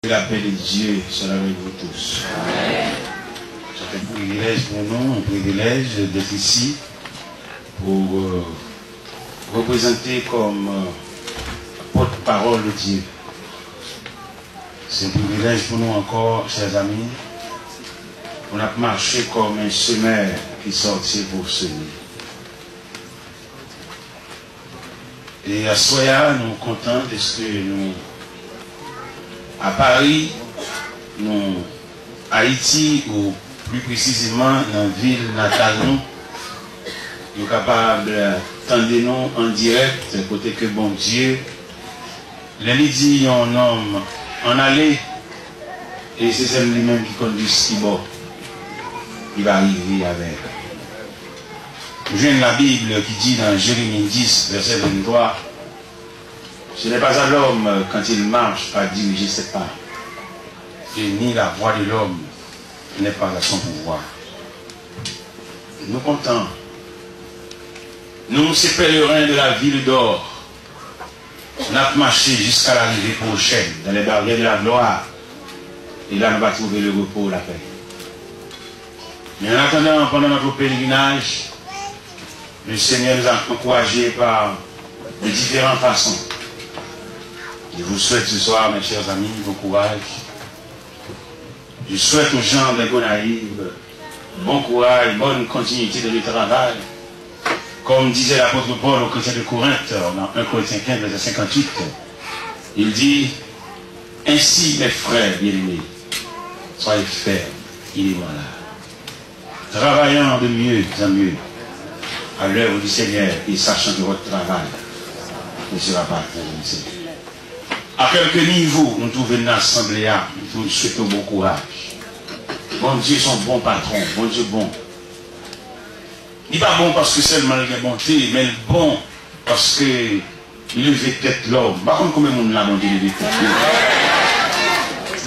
La paix de Dieu soit avec vous tous. C'est un privilège pour nous, un privilège d'être ici pour représenter comme porte-parole de Dieu. C'est un privilège pour nous encore, chers amis. On a marché comme un semeur qui sortit pour semer. Et à Soya, nous sommes contents parce que nous, à Paris, nous, Haïti, ou plus précisément dans la ville natale, nous sommes capables d'entendre nous en direct, côté que bon Dieu, lundi dit un homme en aller, et c'est celle lui-même qui conduit ce qui va. Il va arriver avec. Je viens de la Bible qui dit dans Jérémie 10, verset 23, ce n'est pas à l'homme quand il marche à diriger ses pas, et ni la voix de l'homme n'est pas à son pouvoir. Nous comptons. Nous, ces pèlerins de la ville d'or, on a marché jusqu'à l'arrivée prochaine, dans les barrières de la gloire, et là, on va trouver le repos, la paix. Mais en attendant, pendant notre pèlerinage, le Seigneur nous a encouragés par de différentes façons. Je vous souhaite ce soir, mes chers amis, bon courage. Je souhaite aux gens de Gonaïve bon courage, bonne continuité de leur travail. Comme disait l'apôtre Paul aux chrétiens de Corinthe, dans 1 Corinthiens 15, verset 58, il dit, ainsi mes frères bien-aimés, soyez fermes, il est là, travaillant de mieux en mieux à l'œuvre du Seigneur et sachant que votre travail ne sera pas réalisé. À quelques niveaux, nous trouvons une assemblée, nous souhaitons bon courage. Bon Dieu, son bon patron, bon Dieu bon. Il n'est pas bon parce que seulement il est bonté, mais bon parce qu'il levait tête l'homme. Par contre, combien de monde l'a monté lever tête?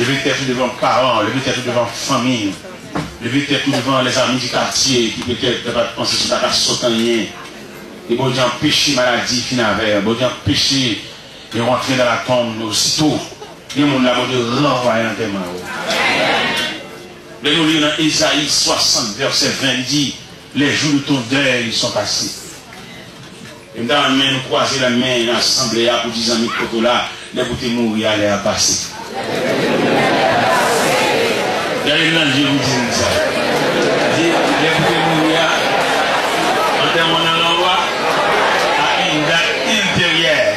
Lever tête devant les parents, lever tête devant la famille, lever tête devant les amis du quartier qui peut-être ne pas penser sur la sauter. Et bon Dieu empêcher maladie finale, bon Dieu empêcher de rentrer dans la tombe aussitôt. Les gens là de renvoyer en témoin. Mais nous lisons dans Ésaïe 60, verset 20, il dit, les jours de ton deuil sont passés. Et dans la main, nous croisons la main dans l'assemblée pour 10 amis de côté là, les bouteilles mourir, aller à passer. D'ailleurs, là, je vous dis ça. Les bouteilles mourir, en termes de l'envoi, à une date intérieure,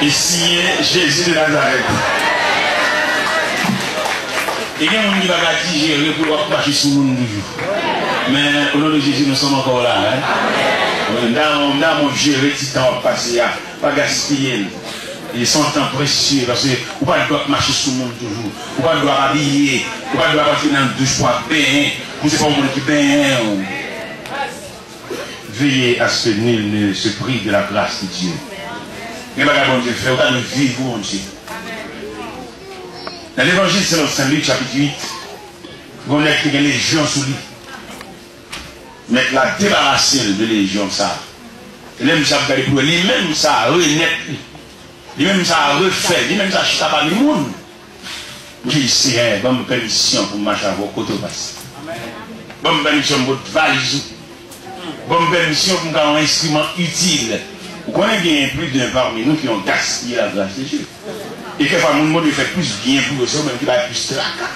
et signé Jésus de Nazareth. Et il y a des gens qui vont digérer pour marcher sur le monde toujours. Mais au nom de Jésus, nous sommes encore là. Dans mon gérer petit temps passé, pas gaspiller. Et son temps précieux, parce que vous ne pouvez pas marcher sur le monde toujours. Vous ne pouvez pas habiller, vous ne pouvez pas partir dans la douche pour baigner. Vous ne savez pas le monde qui baigne. Veillez à ce que nul ne se prive de la grâce de Dieu. Et bien, bon Dieu, frère, vous allez vivre, mon Dieu. Dans l'évangile selon Saint Luc, chapitre 8, vous avez les légions sous lui. Mais la débarrasser de légion, ça. Et même ça, vous allez pour lui-même, ça renaître. Lui-même, ça refait. Lui-même, ça chita par le monde. Oui, c'est bonne permission pour marcher à vos côtés. Bonne permission pour votre valise. Bonne permission pour avoir un instrument utile. Vous connaissez bien plus d'un parmi nous qui ont gaspillé la grâce de Dieu. Et que le monde fait plus bien pour eux, même qui va plus tracas.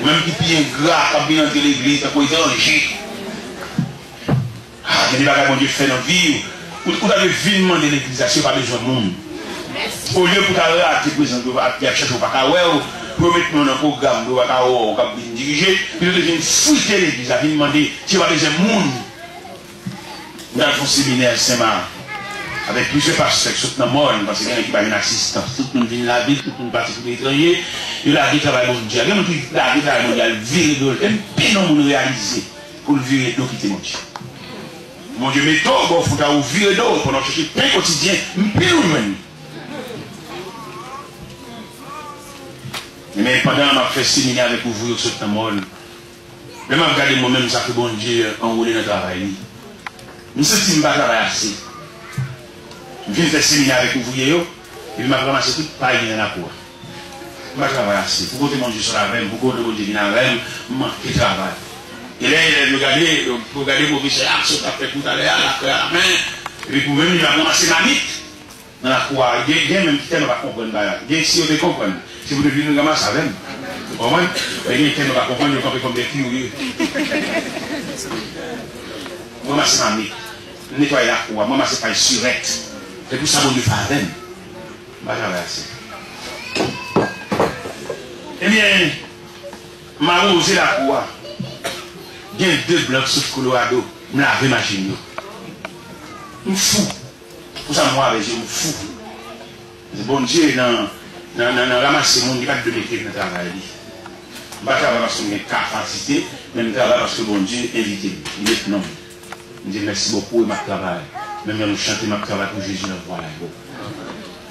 Même qui pille un gras, qui vient dans l'église, qui est danger. Il y a des bagages que Dieu fait dans la vie. Vous avez vilement de l'église, ce n'est pas besoin de monde. Au lieu pour t'arrêter à te présenter, à chercher au Pacawé, pour mettre dans un programme, pour diriger, puis vous devez fouiller l'église, à venir demander si vous avez besoin de monde. Dans le séminaire Saint-Marc, avec plusieurs pasteurs qui sont dans le monde, parce qu'il y a qui a une assistance, tout le monde vient de la ville, tout le monde partit pour l'étranger, et la vie travaille mondial. Il y a qui la vie travaille mondial, virer d'eau, et puis non, nous réaliser pour le virer d'eau quitter mon Dieu. Mon Dieu, mais toi, il faut que vous virer d'eau pour nous chercher pain quotidien, mais nous. Mais pendant que je fais séminaire avec vous, sur le monde, je me regarde moi-même, ça que bon Dieu enroulé dans le travail. Je me sens que je ne travaille pas assez. Je viens faire séminaire avec vous, et je m'a ramassé toute paille dans la cour. je travaille assez. Pour côté mon Dieu sur la veille, pour côté mon Dieu qui n'a rien, je travaille. Et là, il regarder mon vice, ça fait tout à l'heure, à la main, et puis pour même, il va commencer ma mythe dans la cour. Il y a même qui ne va pas comprendre. Il y a si vous comprendre. Si vous devez nous ramasser avec nous. Vous comprenez? Il y a qui ne va pas comprendre, il va comme des curieux. Moi, c'est ma mythe. Nettoyer la cour. Moi, c'est pas une surette. C'est pour ça que je fais avec nous. Je vais travailler assez. Eh bien, ma rosé la cour. Il y a 2 blocs sur le Colorado. Je me lave machine. Je suis fou. Pour ça, moi, je suis fou. C'est bon Dieu, dans ramasser mon, il n'y a pas de métier dans le travail. Je ne vais pas travailler parce que j'ai une capacité, mais je travaille parce que bon Dieu invité. Il est non. Je dis merci beaucoup et ma travail. Même si nous chantons ma travail pour Jésus, nous voilà.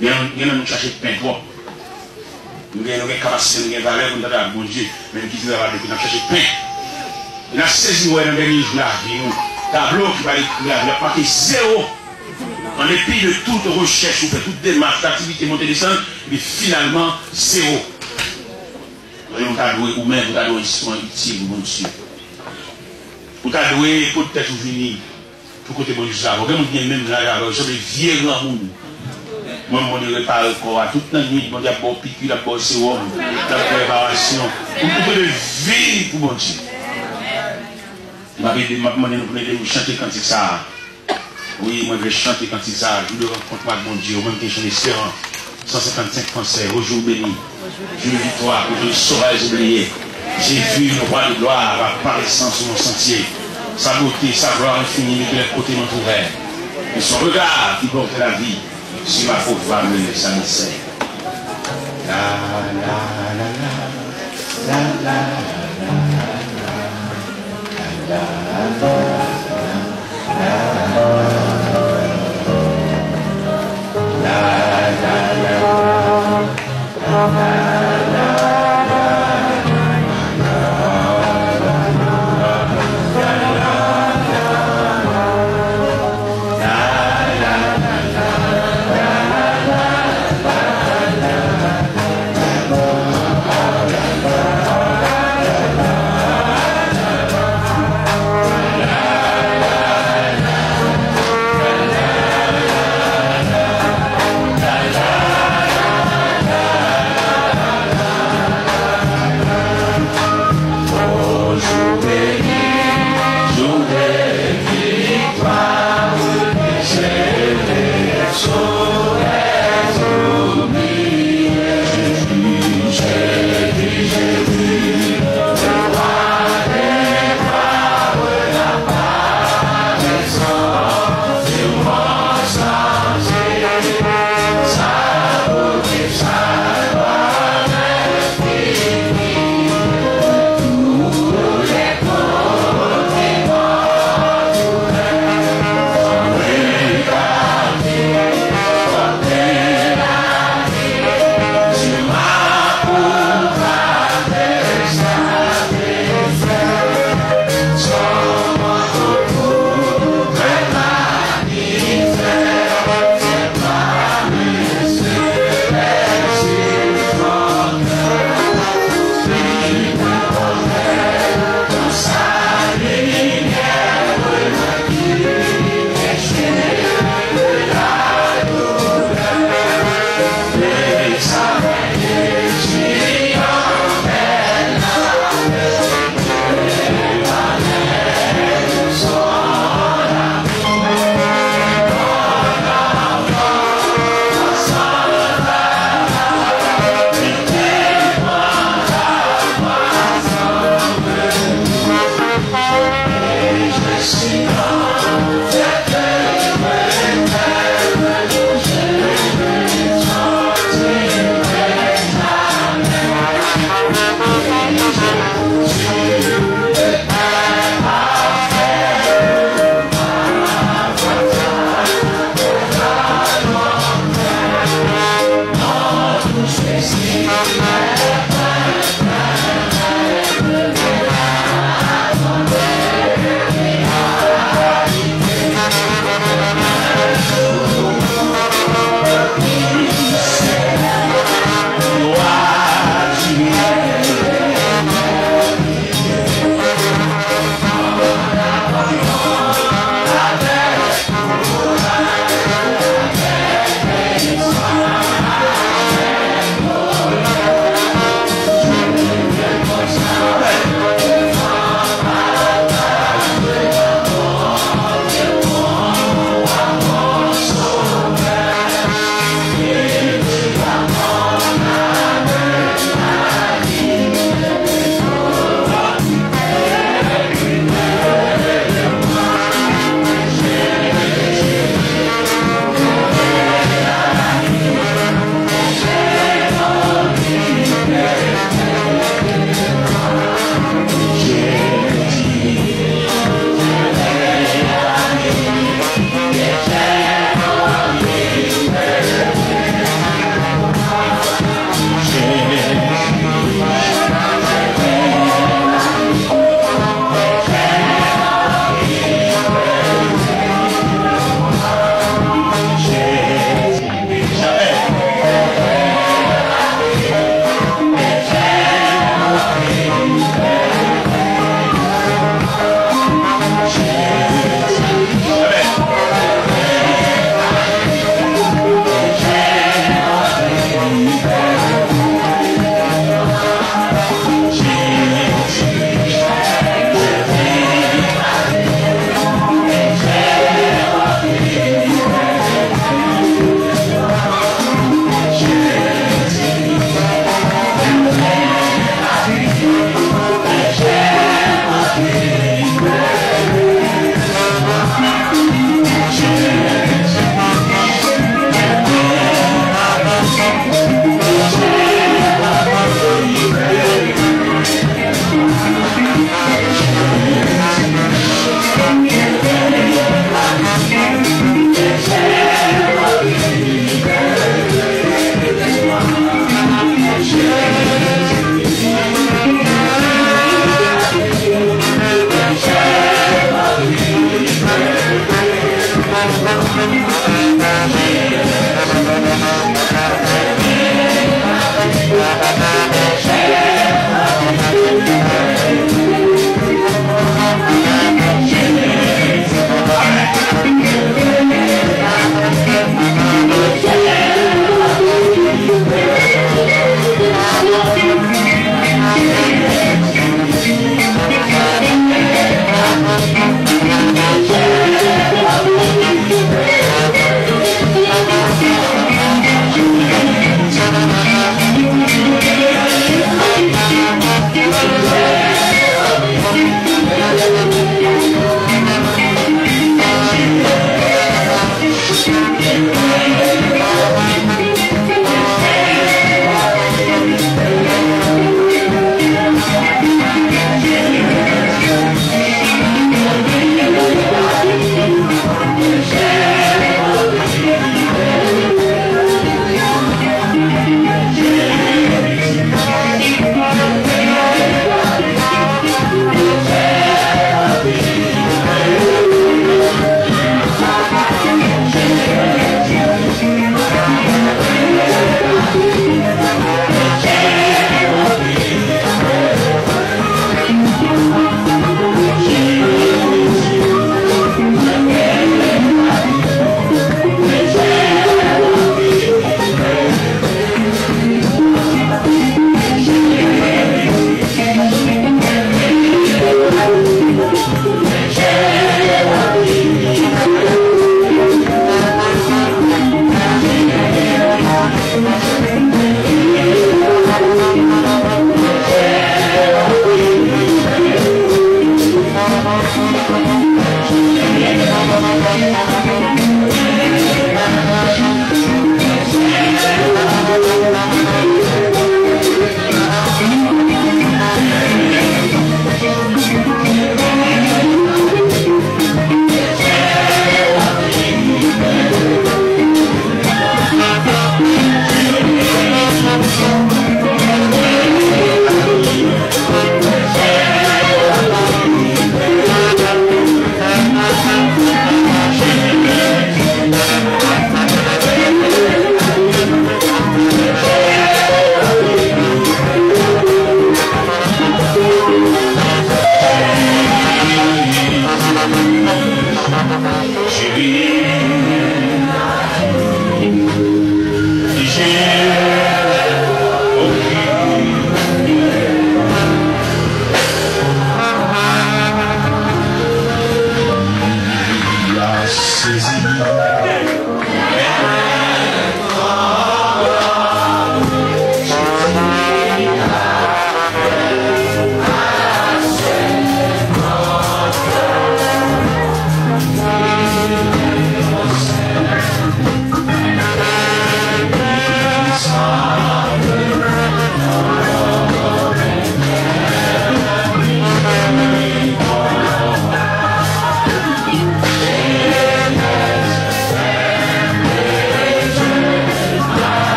Il y a nous chercher pain propre. Nous avons une capacité, nous avons une valeur pour travailler bon Dieu. Même qui travaille depuis, nous chercher pain. Il a saisi dans le dernier jour, tableau qui va écrire, il a marqué 0. En dépit de toute recherche, ou fait toute démarche, d'activité, montée descendre, mais finalement 0. Vous avez doué, ou même vous avez doué instrument utile, mon Dieu. Vous avez doué peut-être vous venir, pour côté bon Dieu, vous avez même là, vous avez vieux grand monde. Moi, je ne pas encore, toute la nuit, je vais d'abord piquer, d'abord sérum, d'abord préparation. Vous pouvez vivre pour mon Dieu. Je m'a demandé de chanter quand c'est ça. Oui, moi je vais chanter quand c'est ça. Je le rencontre moi mon Dieu, même que je l'espérance. 155 Français, au jour béni. Jour de victoire, que je ne saurais oublier. J'ai vu le roi de gloire apparaissant sur mon sentier. Sa beauté, sa gloire infinie, de l'autre côté m'entourait. Et son regard qui porte la vie sur ma pauvre femme, sa message. La la la la la la la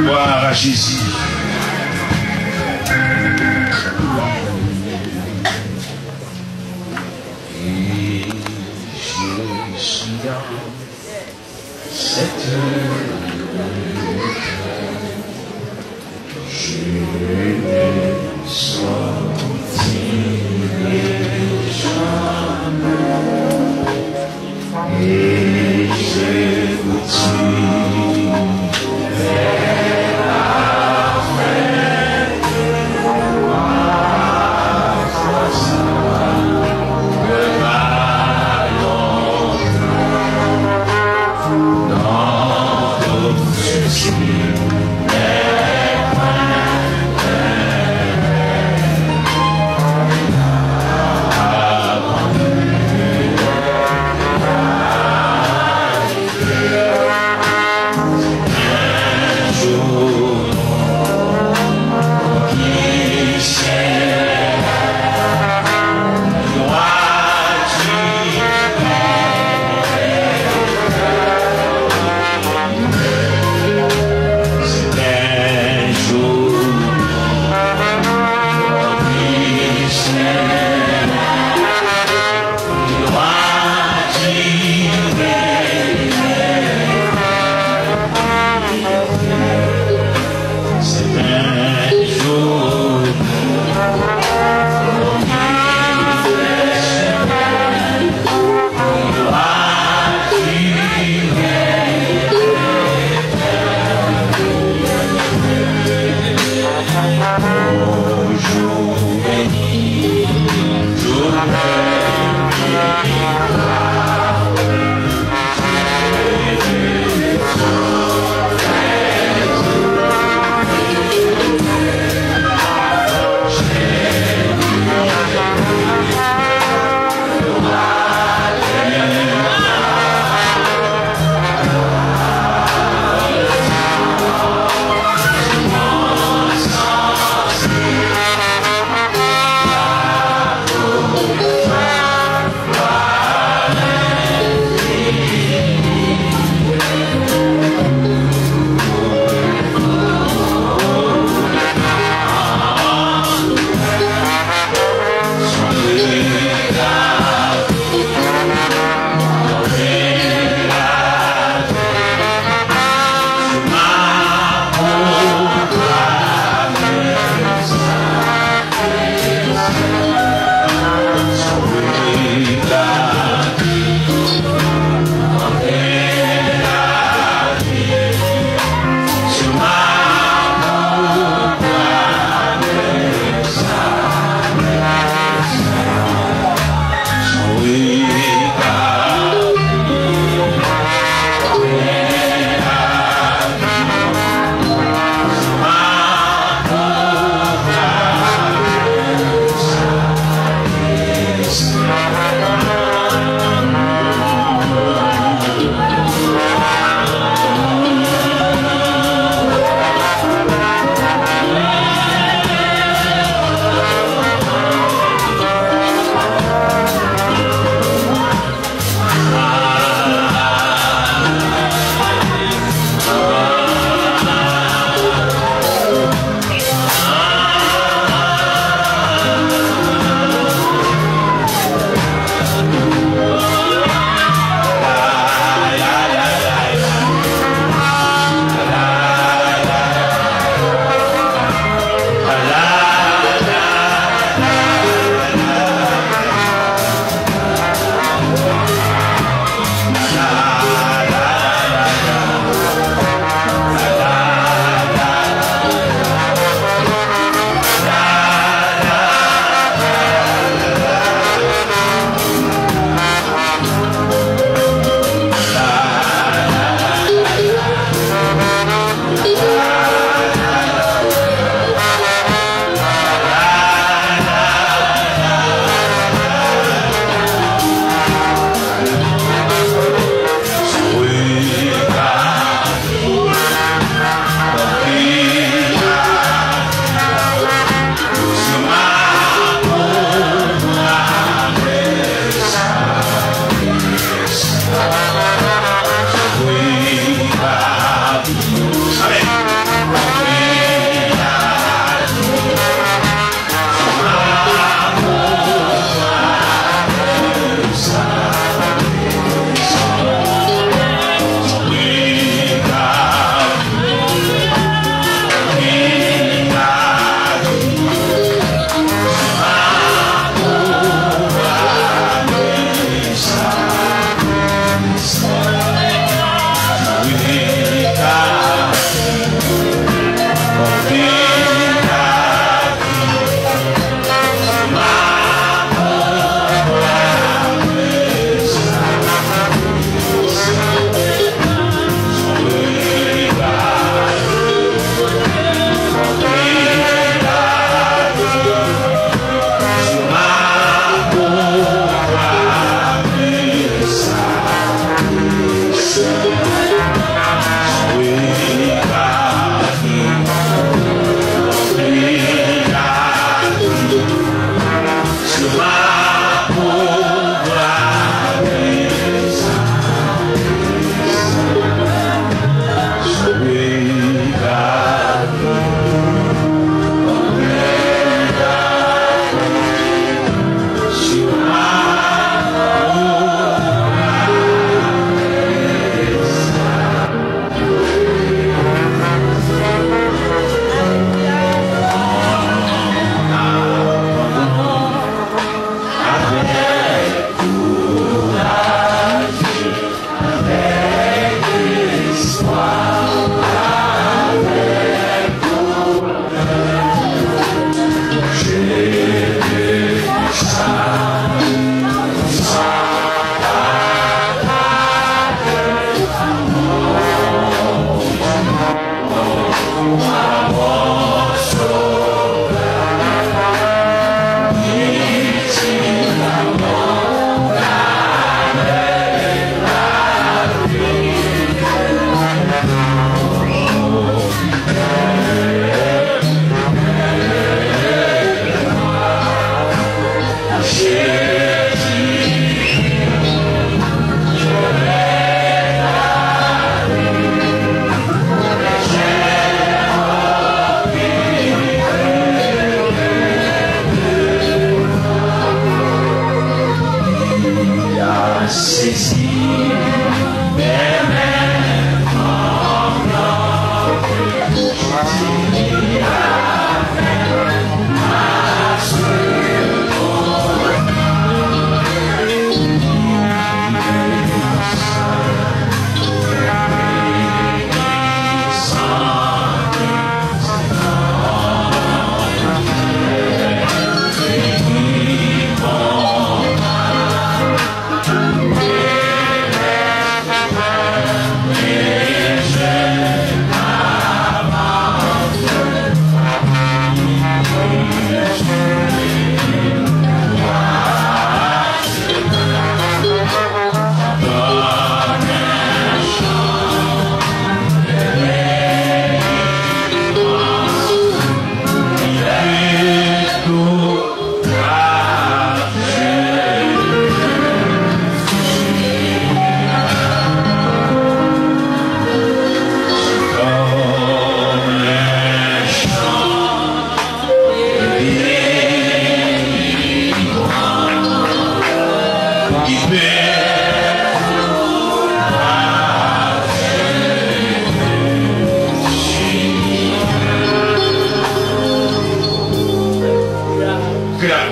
Gloire à Jésus. Et je suis dans cette je me sens et je vous tue vers la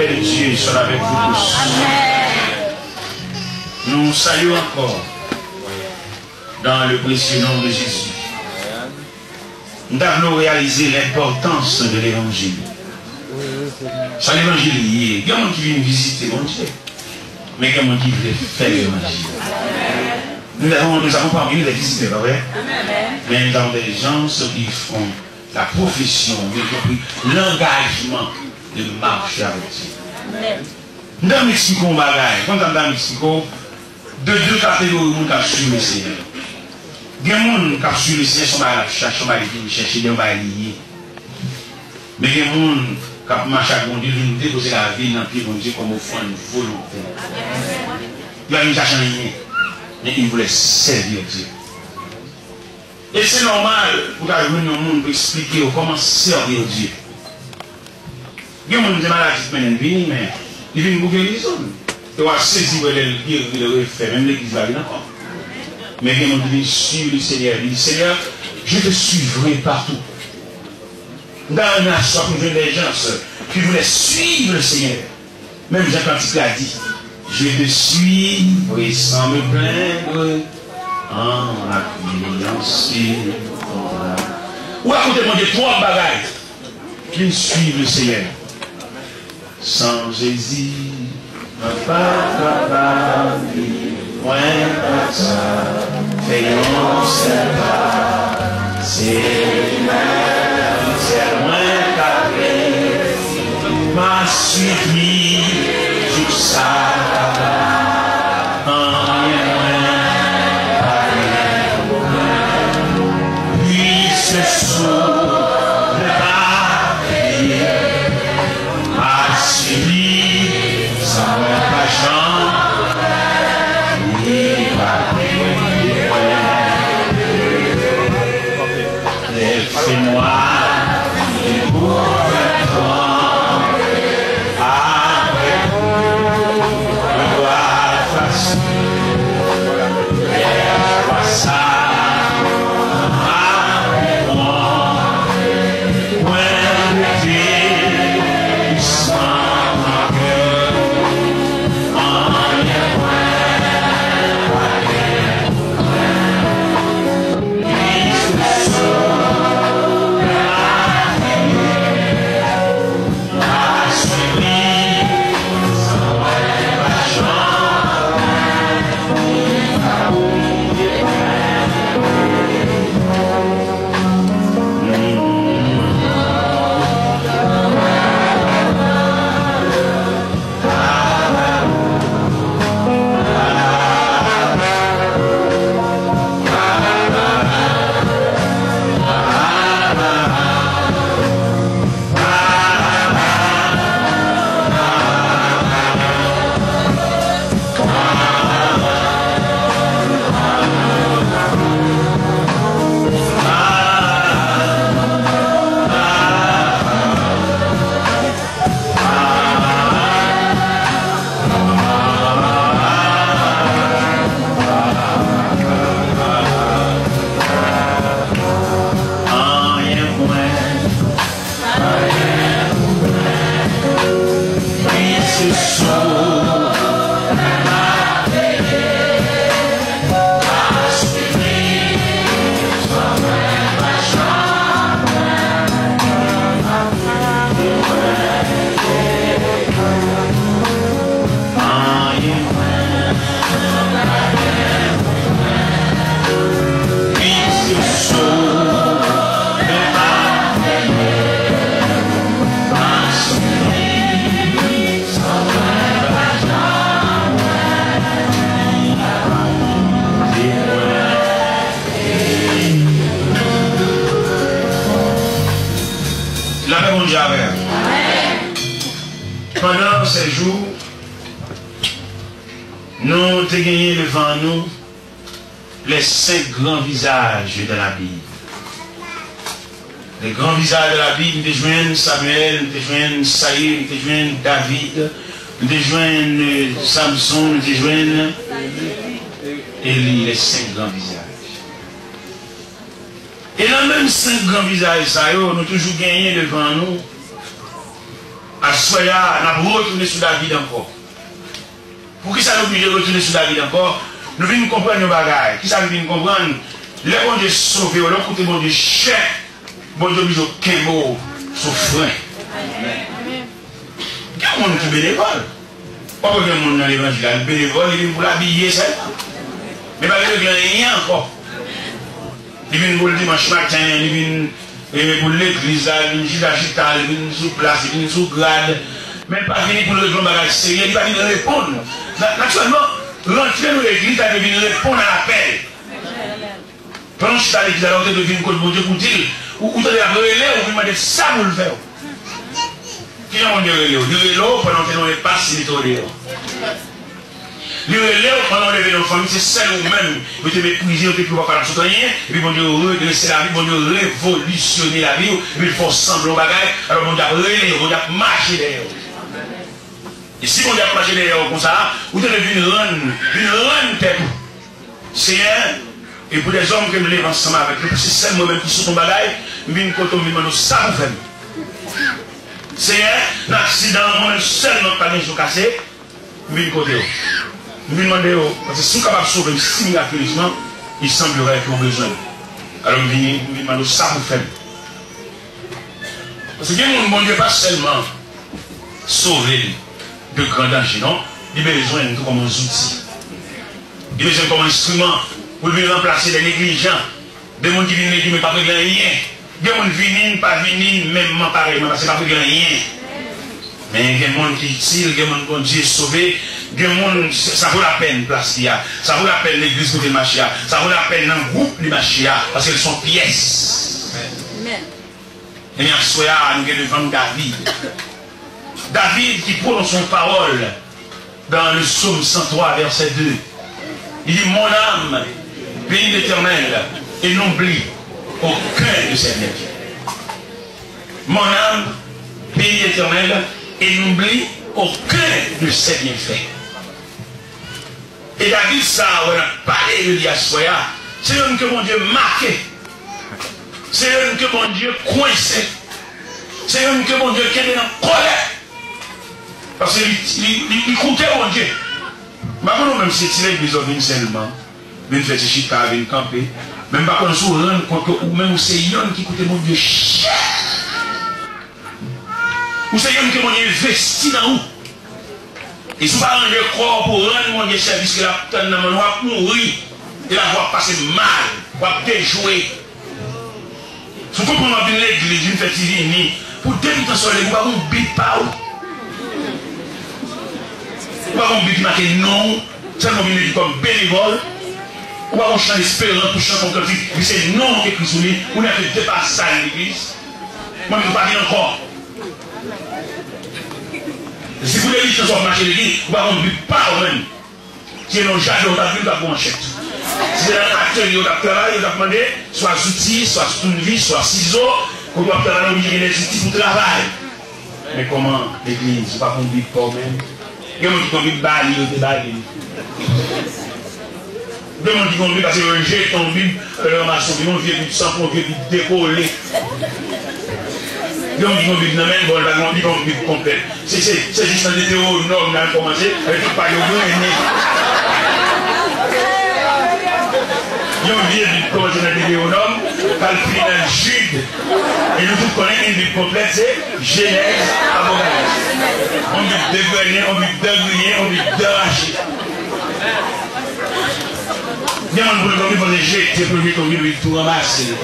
paix de Dieu soit avec vous tous. Nous saluons encore dans le précieux nom de Jésus. Nous avons réalisé l'importance de l'évangile. C'est l'évangile lié. Il y a des gens qui viennent visiter mon Dieu, mais il y a des gens qui veulent faire l'évangile. Nous avons parmi nous des visiteurs, vrai? Mais nous avons des gens qui font la profession, l'engagement de marcher avec Dieu. Dans le Mexico, quand on est dans le Mexico, deux catégories de gens qui suivent le Seigneur. Il y a des gens qui suivent le Seigneur, qui cherchent des liés. Mais il y a des gens qui marchent avec Dieu, qui déposent la vie dans le pied de Dieu comme offrande volontaire. Il y a des gens qui cherchent rien, mais ils voulaient servir Dieu. Et c'est normal pour que le monde pour expliquer comment servir Dieu. Il y a des gens qui ont des maladies, mais ils viennent pour guérison. Ils vont saisir le refaire, même l'église va venir encore. Mais il y a des gens qui viennent suivre le Seigneur. Ils disent, Seigneur, je te suivrai partout. Dans un assaut, nous avons des gens qui voulaient suivre le Seigneur. Même Jean-Cantique l'a dit, je te suivrai sans me plaindre. En appuyant sur ton bras. Ou racontez-moi des trois bagages qui suivent le Seigneur. Sans Jésus, ma pas capable, moins pas ça, faisons cela. C'est moins capable, ma suivi, tout ça. Pendant ces jours, nous avons gagné devant nous les 5 grands visages de la Bible. Les grands visages de la Bible, nous joignent Samuel, nous joignent Saïd, nous joignent David, nous joignent Samson, nous joignent Élie, les 5 grands visages. Et dans même 5 grands visages, nous avons toujours gagné devant nous À Soya, nous avons retourné sur David encore. Pour qui ça nous oblige de retourner sur David encore? Nous venons comprendre nos bagages. Qui ça nous vient comprendre? Le bon Dieu sauvé, le côté bon Dieu cher, bon Dieu oblige aucun mot sur frein. Il y a un monde qui est bénévole. Pas que le monde dans l'évangile, le bénévole, il vient pour l'habiller seulement. Mais pas que rien encore. Il vient pour le dimanche matin, il vient pour l'église, il vient agiter, il vient sous place, il vient sous grade. Mais pas venir pour le grand bagage sérieux, il va venir répondre. Naturellement, rentrer dans l'église, il vient répondre à l'appel. Pendant que je suis à l'église, alors je viens pour Dieu pour dire, ou tu as relais, ou vous demandez ça pour le faire. Qui est mon Dieu relais? Dieu relais, pendant que nous ne pas si vite au relais. Dieu relais, pendant que nous avons famille, c'est seul ou même, vous te mépriser, vous te pouvez pas faire rien, et puis mon Dieu redresser la vie, mon Dieu révolutionner la vie, et puis il faut sembler au bagage, alors mon Dieu relais, mon Dieu marcher derrière. Et si mon Dieu marcher derrière comme ça, vous devez venir rendre tête. Seigneur, et pour les hommes que nous lèvons ensemble avec eux, c'est seul moi-même qui sont ton bagage, je viens côté, je viens ça pour faire. Seigneur, l'accident, moi seul, notre pas de cassé, je viens côté. Je viens demander, parce que si nous sommes capables de sauver si miraculeusement, il semblerait qu'ils ont besoin. Alors je viens demander ça pour faire. Parce que mon bon Dieu pas seulement sauver de grands dangers, non, il a besoin de nous comme un outil. Il a besoin comme un instrument. Pour venir remplacer des négligents, des gens qui viennent dire mais pas de rien, des gens qui viennent pas venir même pareillement parce que pas de rien. Mais il y a des gens qui utilisent, des gens qui Dieu sauvé, des gens ça vaut la peine place qu'il y a, ça vaut la peine l'église côté Machia, ça vaut la peine un groupe de Machia parce qu'elles sont pièces. Et bien soya nous sommes devant David. David qui prononce son parole dans le psaume 103 verset 2. Il dit mon âme bénis l'Éternel et n'oublie aucun de ses bienfaits. Mon âme bénis l'Éternel et n'oublie aucun de ses bienfaits. Et David, ça, on a parlé de l'Iassoya, c'est un que mon Dieu marqué, c'est un que mon Dieu coincé, c'est un que mon Dieu qui est en colère. Parce qu'il coûtait mon Dieu. Maintenant, même si tu es besoin seulement, même faire des chita, venir camper, même pas qu'on se rende compte ou même c'est yon qui coûte mon Dieu cher. Ou c'est yon qui mon Dieu investi dans nous. Et si vous parlez de corps pour rendre mon Dieu service, que la personne n'a pas mourir, et la voir passer mal, va déjouer. Si vous comprenez l'église, une fête divine, pour débuter sur les voies, on ne bite pas. Ou pas qu'on marque non, ça nous vient comme bénévole. Ou pas qu'on chante espérant pour chanter comme si c'est non qui est écrit sur lui. On a fait dépasser ça à l'église. Moi, je ne vais pas dire encore. Si vous voulez dire que vous marchez l'église, ou pas qu'on ne bute pas au même. Si on a jamais vu, on a vu manchette. Si c'est un acteur, il a travaillé, il a demandé soit outils, soit tournevis, soit ciseaux, qu'on doit travailler, il y a des outils pour travailler. Mais comment l'église, ou pas qu'on ne bute pas au même? Il y a des gens qui ont vu bali, ils ont bali. Il y a des gens qui ont vu parce que le jet tombe, le ramassement, ils ont vu du sang, ils ont vu décoller. Il y a des gens qui ont vu dans le même bol, ils ont vu complet. C'est juste un hétéro, une norme, on a commencé avec tout par le bout. Ils ont vu comment c'est un hétéronome, calcul dans Jude. Et nous tous connaissons une vie complète, c'est Genèse, Apocalypse. On vit dégouiner, on vit dégouiner, on vit d'arracher. Il y a un peu de temps pour les jeter, pour les tomber, tout ramasser.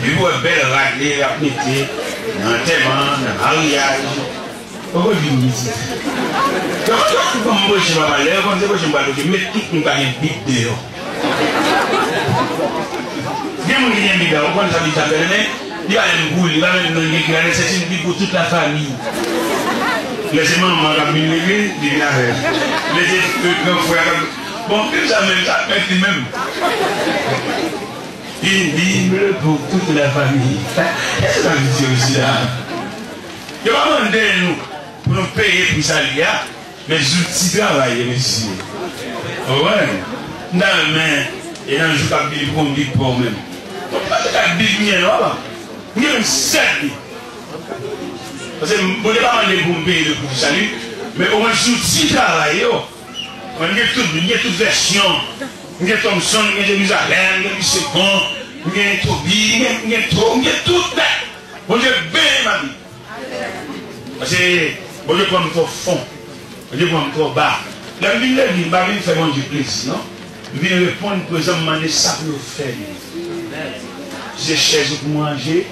Et vous avez belle raclée, appliquée, un témoin, un mariage. Pourquoi vous dites ici? Comme moi, je ne sais pas mal, comme je ne sais pas, je mets tout le monde un bip dehors. Il y a un qui vient de on ça s'appelle, mais il y a un boule, il va mettre dans l'église, c'est une vie pour toute la famille. Les maman qui viennent de l'église, ils viennent avec. Les frères, bon, ça même, ça fait même. Une Bible pour toute la famille. Qu'est-ce que ça veut dire aussi là? Il va demander nous pour nous payer pour ça, les outils travaillent, messieurs. Ouais. Dans la main, et dans le jour de la Bible, on dit pour même. On ne peut pas la Bible, il y a une 7. Parce que je ne vais pas demander pour me payer le coup du salut, mais au moins sur petit travail, on a toute version. Il y a Thompson, il y a Jérusalem, il y a Second, il y a Toby, il y a tout. Bon Dieu, béni ma vie. Parce que bon Dieu, prend trop fond. Bon Dieu, prend trop bas. La vie, il va venir faire bon Dieu plaisir, non? Il vient répondre, par exemple, demander ça pour le faire. Si c'est chaise pour manger,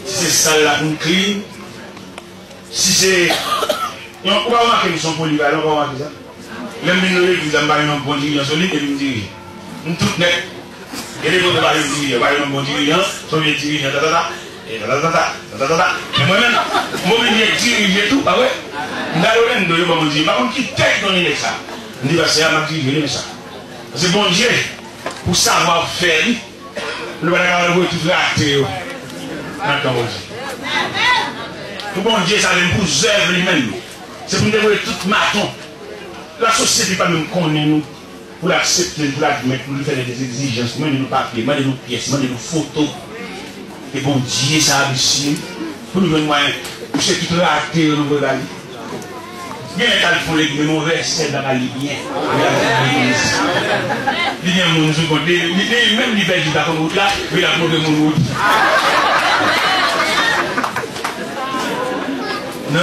si c'est salle là pour me crier, si c'est. On va remarquer qu'ils sont polyvalents, on va remarquer ça. Même si nous disons un bon dirigeant solide, et nous dirige. Nous tous net. Et les autres parlent de dirigeant, un bon dirigeant, sont bien dirigeants, et mais moi-même, moi je dirige tout, ah ouais. Dans le monde, je me dis, par contre, qui tête donner ça? Je dis, c'est à ma diriger ça. C'est bon Dieu, pour savoir faire, nous allons avoir tout raté. Pour bon Dieu, ça vient pour œuvre lui-même. C'est pour nous dévoiler tout maton. La société n'est pas même connaît nous pour l'accepter, pour l'admettre, pour lui faire des exigences, pour nous papiers, pour nous pièces, pour nous photos. Et bon Dieu, ça a réussi. Pour nous donner moyen, pour ceux qui sont ratés, nous voulons aller. Bien les font les mauvais, c'est dans la bien. Il y a mon seconde, même l'hiver du d'accord là, il a montré mon route. Non,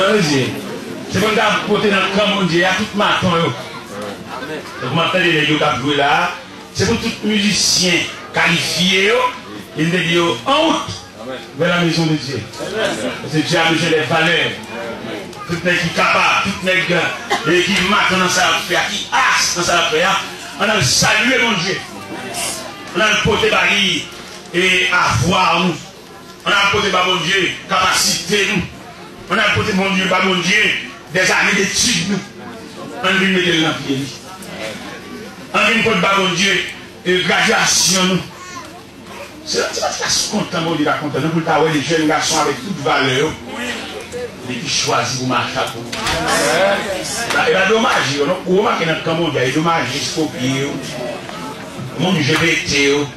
c'est comme ça, côté dans le camp mondial, il y a tout matin. Donc, maintenant, les gens qui jouent là, c'est pour tous les musiciens qualifiés, ils disent en route vers la maison de Dieu. Parce que Dieu a besoin des valeurs. Tout le monde qui est capable, tout le monde qui marque dans sa affaire, qui asse dans sa affaire, on a salué mon Dieu. On a le côté bali et avoir nous. On a le côté mon Dieu, capacité nous. On a le côté mon Dieu, des années d'études nous. On vient mettre l'empire. On vient côté mon Dieu, graduation nous. C'est pas content, mon Dieu, la content. Nous pour t'avoir les jeunes garçons avec toute valeur. Et qui choisit pour marcher pour vous. Il y a dommage. Vous remarquez dans le camp mondial, il y a dommage, il faut copier. Mon LGBT,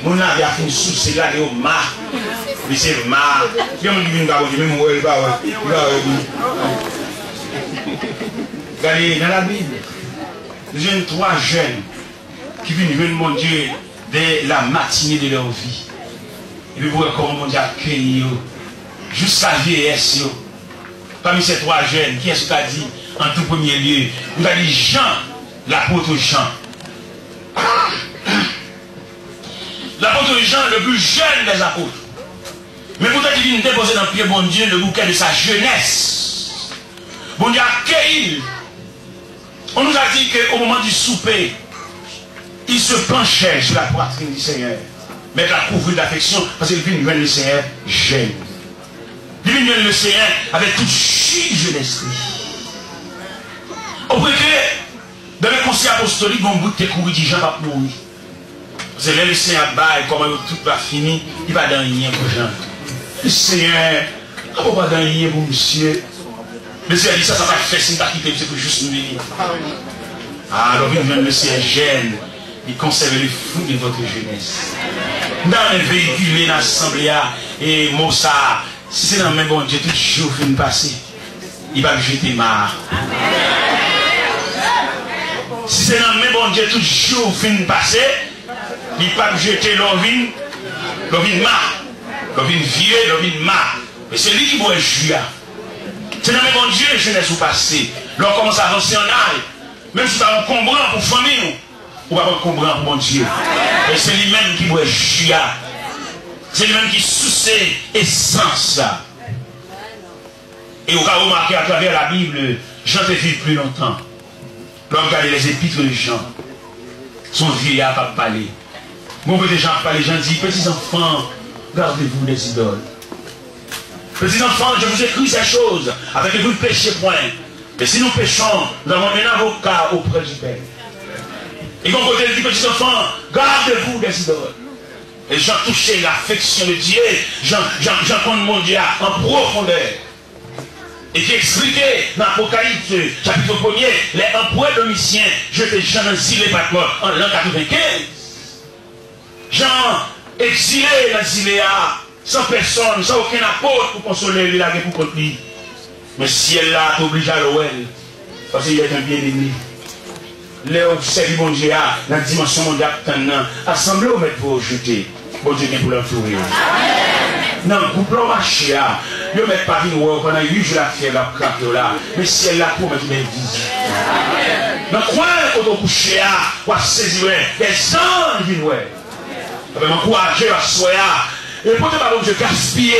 mon avis a fait une source, c'est là, il y a marre. Mais c'est marre. Il y a un qui vient de même où il va. Regardez, dans la Bible, nous avons 3 jeunes qui viennent, mon Dieu, dès la matinée de leur vie. Et puis, vous voyez comment mon Dieu accueille jusqu'à la vieillesse. Parmi ces 3 jeunes, qui est-ce qui a dit en tout premier lieu? Vous avez dit Jean, l'apôtre Jean. L'apôtre Jean, le plus jeune des apôtres. Mais peut-être qu'il vient déposer dans le pied, bon Dieu, le bouquet de sa jeunesse. Bon Dieu accueille. On nous a dit qu'au moment du souper, il se penchait sur la poitrine du Seigneur. Mais la couvrir d'affection, parce qu'il vient le Seigneur jeune. Il vient le Seigneur avec toute juge d'esprit. Au préfet, dans le conseil apostolique, on bout de courir, dit Jean va mourir. C'est là le Seigneur bat et comment tout va finir, il va dans rien pour Jean. Le Seigneur, on va pas dans rien pour monsieur. Le Seigneur dit ça va faire, c'est pas quitter, c'est pour juste nous venir. Alors, bien le Seigneur jeune, il conserve les fruits de votre jeunesse. Dans les véhicules, l'assemblée, et Mossa, si c'est dans le même bon Dieu, tout jour fin passé, il va jeter marre. Si c'est dans le même bon Dieu, tout jour fin passé, il va jeter l'ovine marre. L'ovine vieux, l'ovine marre. Mais c'est lui qui va jouer. C'est dans le même bon Dieu, jeunesse ou passé. L'on commence à avancer en âge. Même si tu as un combrant pour famille, ou pas un combrant pour mon Dieu. Et c'est lui-même qui va jouer. C'est lui-même qui soucie essence. Et on va remarquer à travers la Bible, Jean te vit plus longtemps. L'homme regarde les épîtres de Jean. Son vieillard va parler. Mon petit Jean parle, Jean dit, petits enfants, gardez-vous des idoles. Petits enfants, je vous écris ces choses, afin que vous ne péchiez point. Mais si nous péchons, nous avons un avocat auprès du Père. Et quand côté dit, petits enfants, gardez-vous des idoles. Et Jean touchait l'affection de Dieu, Jean compte mon Dieu en profondeur. Et qui expliquait dans l'Apocalypse, chapitre 1er, les empereurs domiciens, jetés Jean dans l'exilé Patmos en l'an 95. Jean exilé dans l'exilé sans personne, sans aucun apôtre pour consoler lui, pour contre lui. Mais si elle là, t'oblige à l'ouel, parce qu'il est un bien-aimé. Là, vous savez, bon Dieu, dans la dimension mondiale, assemblez au maître pour jeter. Bon Dieu, pour l'entourer. Non, vous pouvez marcher, ne mettez pas une voix pendant 8 jours la fièvre, la craque là. Mais si elle là, pour mettre une invisible. Dans quoi, quand on couche, on va saisir des anges, viennent, ouais. On va m'encourager à soyer. Et pour te parler, je gaspille.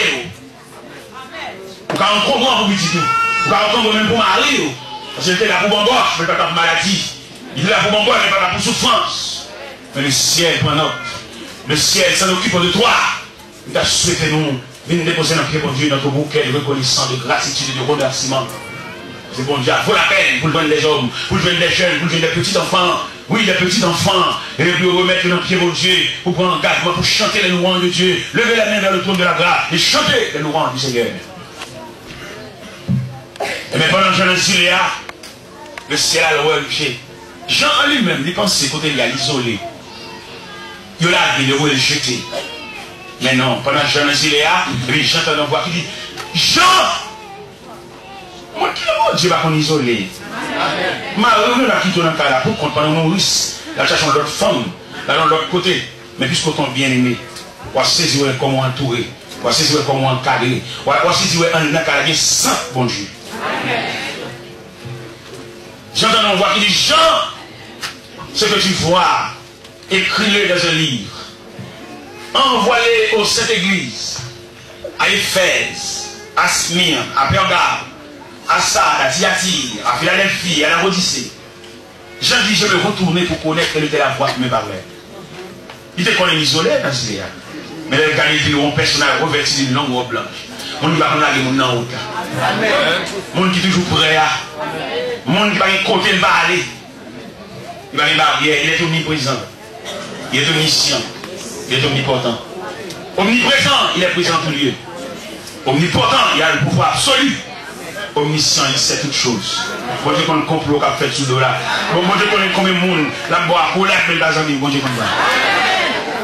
Vous avez un comprendre pour petit tout. Vous avez un comprendre même pour mari. Parce que j'étais là pour mon gauche, mais pas pour maladie. Il est là pour mon gauche, mais pas pour souffrance. Mais le ciel prend note. Le ciel s'en occupe de toi. Il t'a souhaité nous. Venez déposer dans le pied, bon Dieu, notre bouquet de reconnaissance, de gratitude et de remerciement. C'est bon Dieu, il faut la peine pour le joindre des hommes, pour le joindre des jeunes, pour le joindre des petits enfants. Oui, les petits enfants. Et puis remettre dans le pied, bon Dieu, pour prendre engagement, pour chanter les louanges de Dieu. Lever la main vers le trône de la grâce et chanter les louanges du Seigneur. Et mais pendant que Jean est là, le ciel a le péché. Jean en lui-même, il pensait côté il a l'isolé. Il a dit, il le jeter. Mais non, pendant que Jean est là, et puis j'entends une voix qui dit, Jean! Moi, qui est Dieu va qu'on isolé. Malheureusement, nous avons quitté dans le cas là, pour qu'on pendant nos risques, nous cherchons l'autre femme, là de l'autre côté. Mais puisqu'on est bien aimé, on va saisir comment entourer, on va saisir comment encadrer, on va saisir un encadré sans bon Dieu. J'entends une voix qui dit, Jean, ce que tu vois, écris-le dans un livre. Envoie-le aux sept églises, à Éphèse, à Smyrne, à Pergame, à Sade, à Thyatire, à Philadelphie, à la Odyssée. Jean dit, je vais retourner pour connaître quelle était la voix qui me parlait. Il était qu'on est isolé dans ce cas. Mais les gars, ils ont un personnage revêtu d'une longue robe blanche. Mon qui va prendre la gueule, mon en haut. Mon qui est toujours prêt. Mon qui va côté, il va aller. Il va aller barrière, il est omniprésent. Il est omniscient. Il est omnipotent. Omniprésent, il est présent en tout lieu. Omnipotent, il a le pouvoir absolu. Omniscient, il sait toutes choses. Bon Dieu, qu'on a un complot qu'a fait sous le là. Bon Dieu, qu'on a combien de monde, la boire, qu'on a fait le bazar, bon Dieu, comme ça.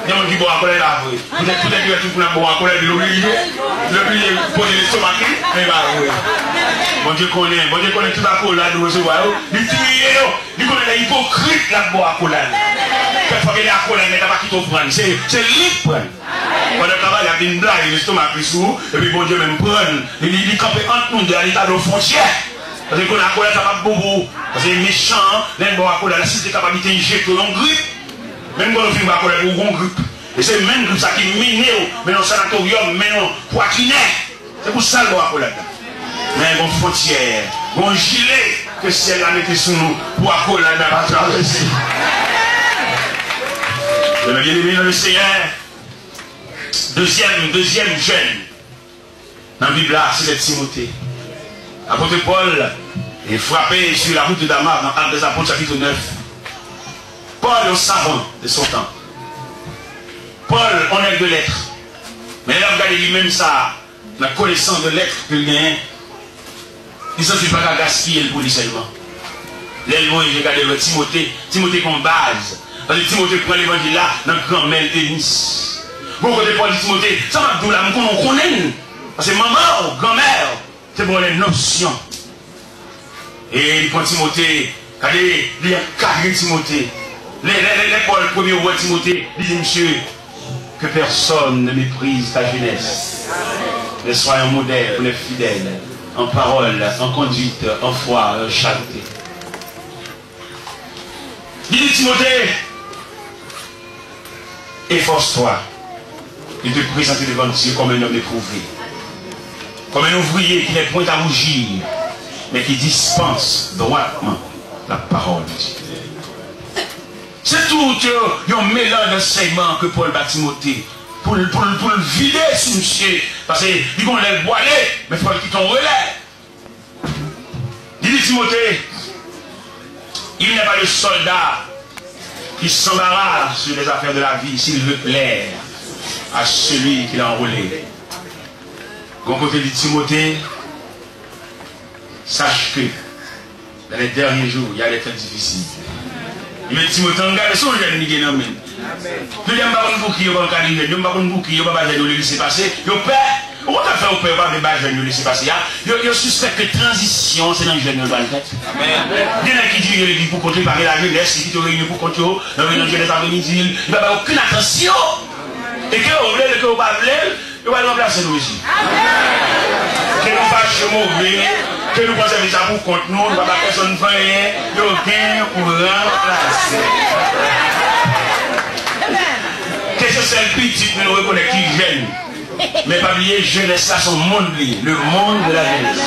Il y a un qui boit à colère là, peut-être qu'il y a tout pour la boire à colère, de l'oublier, poser l'estomac, mais il va oui. Bon Dieu connaît tout à colère, de recevoir. Il tue, il connaît l'hypocrite, la boire à colère. Quelquefois qu'il y a à colère, mais t'as pas qui t'en prendre, c'est libre. Quand le travail a une blague, l'estomac plus sourd, et puis bon Dieu même prendre, il campe entre nous de l'état de frontière. Parce que quand la colère, ça va bobo. Parce que les méchants, les boire à colère, la cité capable d'injecter dans grippe. Même quand on fait ma colère, on grippe. Et c'est même comme ça qui mine, mais dans le sanatorium, mais non, poitrinet. C'est pour ça le boire à colère. Mais bon frontière, bon gilet, que si elle a mis sur nous, pour à colère, elle n'a pas traversé. Je me bien aimé dans le Seigneur. Deuxième jeune. Dans la Bible là, c'est Timothée. L'apôtre Paul est frappé sur la route de Damas dans Actes des Apôtres chapitre 9. Paul est un savant de son temps. Paul, on est de lettres. Mais là, regardez lui-même ça, la connaissance de lettres qu'il gagne. Il ne s'agit pas de gaspiller pour lui seulement. Là, j'ai regardé le Timothée comme base. Parce que Timothée prend l'évangile là, dans le grand mail de Nice. Bon, côté Paul dit Timothée, ça m'a dit là, on connaît. Parce que maman, grand-mère, c'est pour les notions. Et il prend Timothée, regardez, il a carré Timothée. Les Paul, premier roi Timothée, il dit, monsieur, que personne ne méprise ta jeunesse. Mais sois un modèle pour les fidèles, en parole, en conduite, en foi, en charité. Il dit, Timothée, efforce-toi de te présenter devant Dieu comme un homme éprouvé, comme un ouvrier qui n'est point à rougir, mais qui dispense droitement la parole de Dieu. C'est tout un mélange d'enseignement que Paul bat Timothée pour le vider sur monsieur. Parce qu'il vont les voiler, mais il faut qu'il t'en relève. Il dit Timothée, il n'y a pas de soldat qui s'embarrasse sur les affaires de la vie s'il veut plaire à celui qui l'a enrôlé. Quand côté dit Timothée, sache que dans les derniers jours, il y a des temps difficiles. Il met Timothée en garde, son jeune nigé non même. Je dis, je ne sais pas qui est carrière, je ne sais pas qui est le laisser passer. Je paie. Comment tu as fait au père, pas de jeune, le laisser passer. Je suspecte que transition, c'est dans le jeune dans le tête. Il y en a qui disent, pour continuer par la jeunesse, qui te réunit pour continuer, dans la jeunesse après-midi, il n'y a aucune attention. Et que vous voulez, que vous ne voulez, il va remplacer nous ici. Que nous fassions mauvais, que nous pensons que ça pour contre nous, ne va pas personne faire rien, il y a aucun pour remplacer. Question celle petite, mais nous reconnaissons qui est jeune. Mais pas oublier, jeunesse, ça, son monde, le monde de la jeunesse.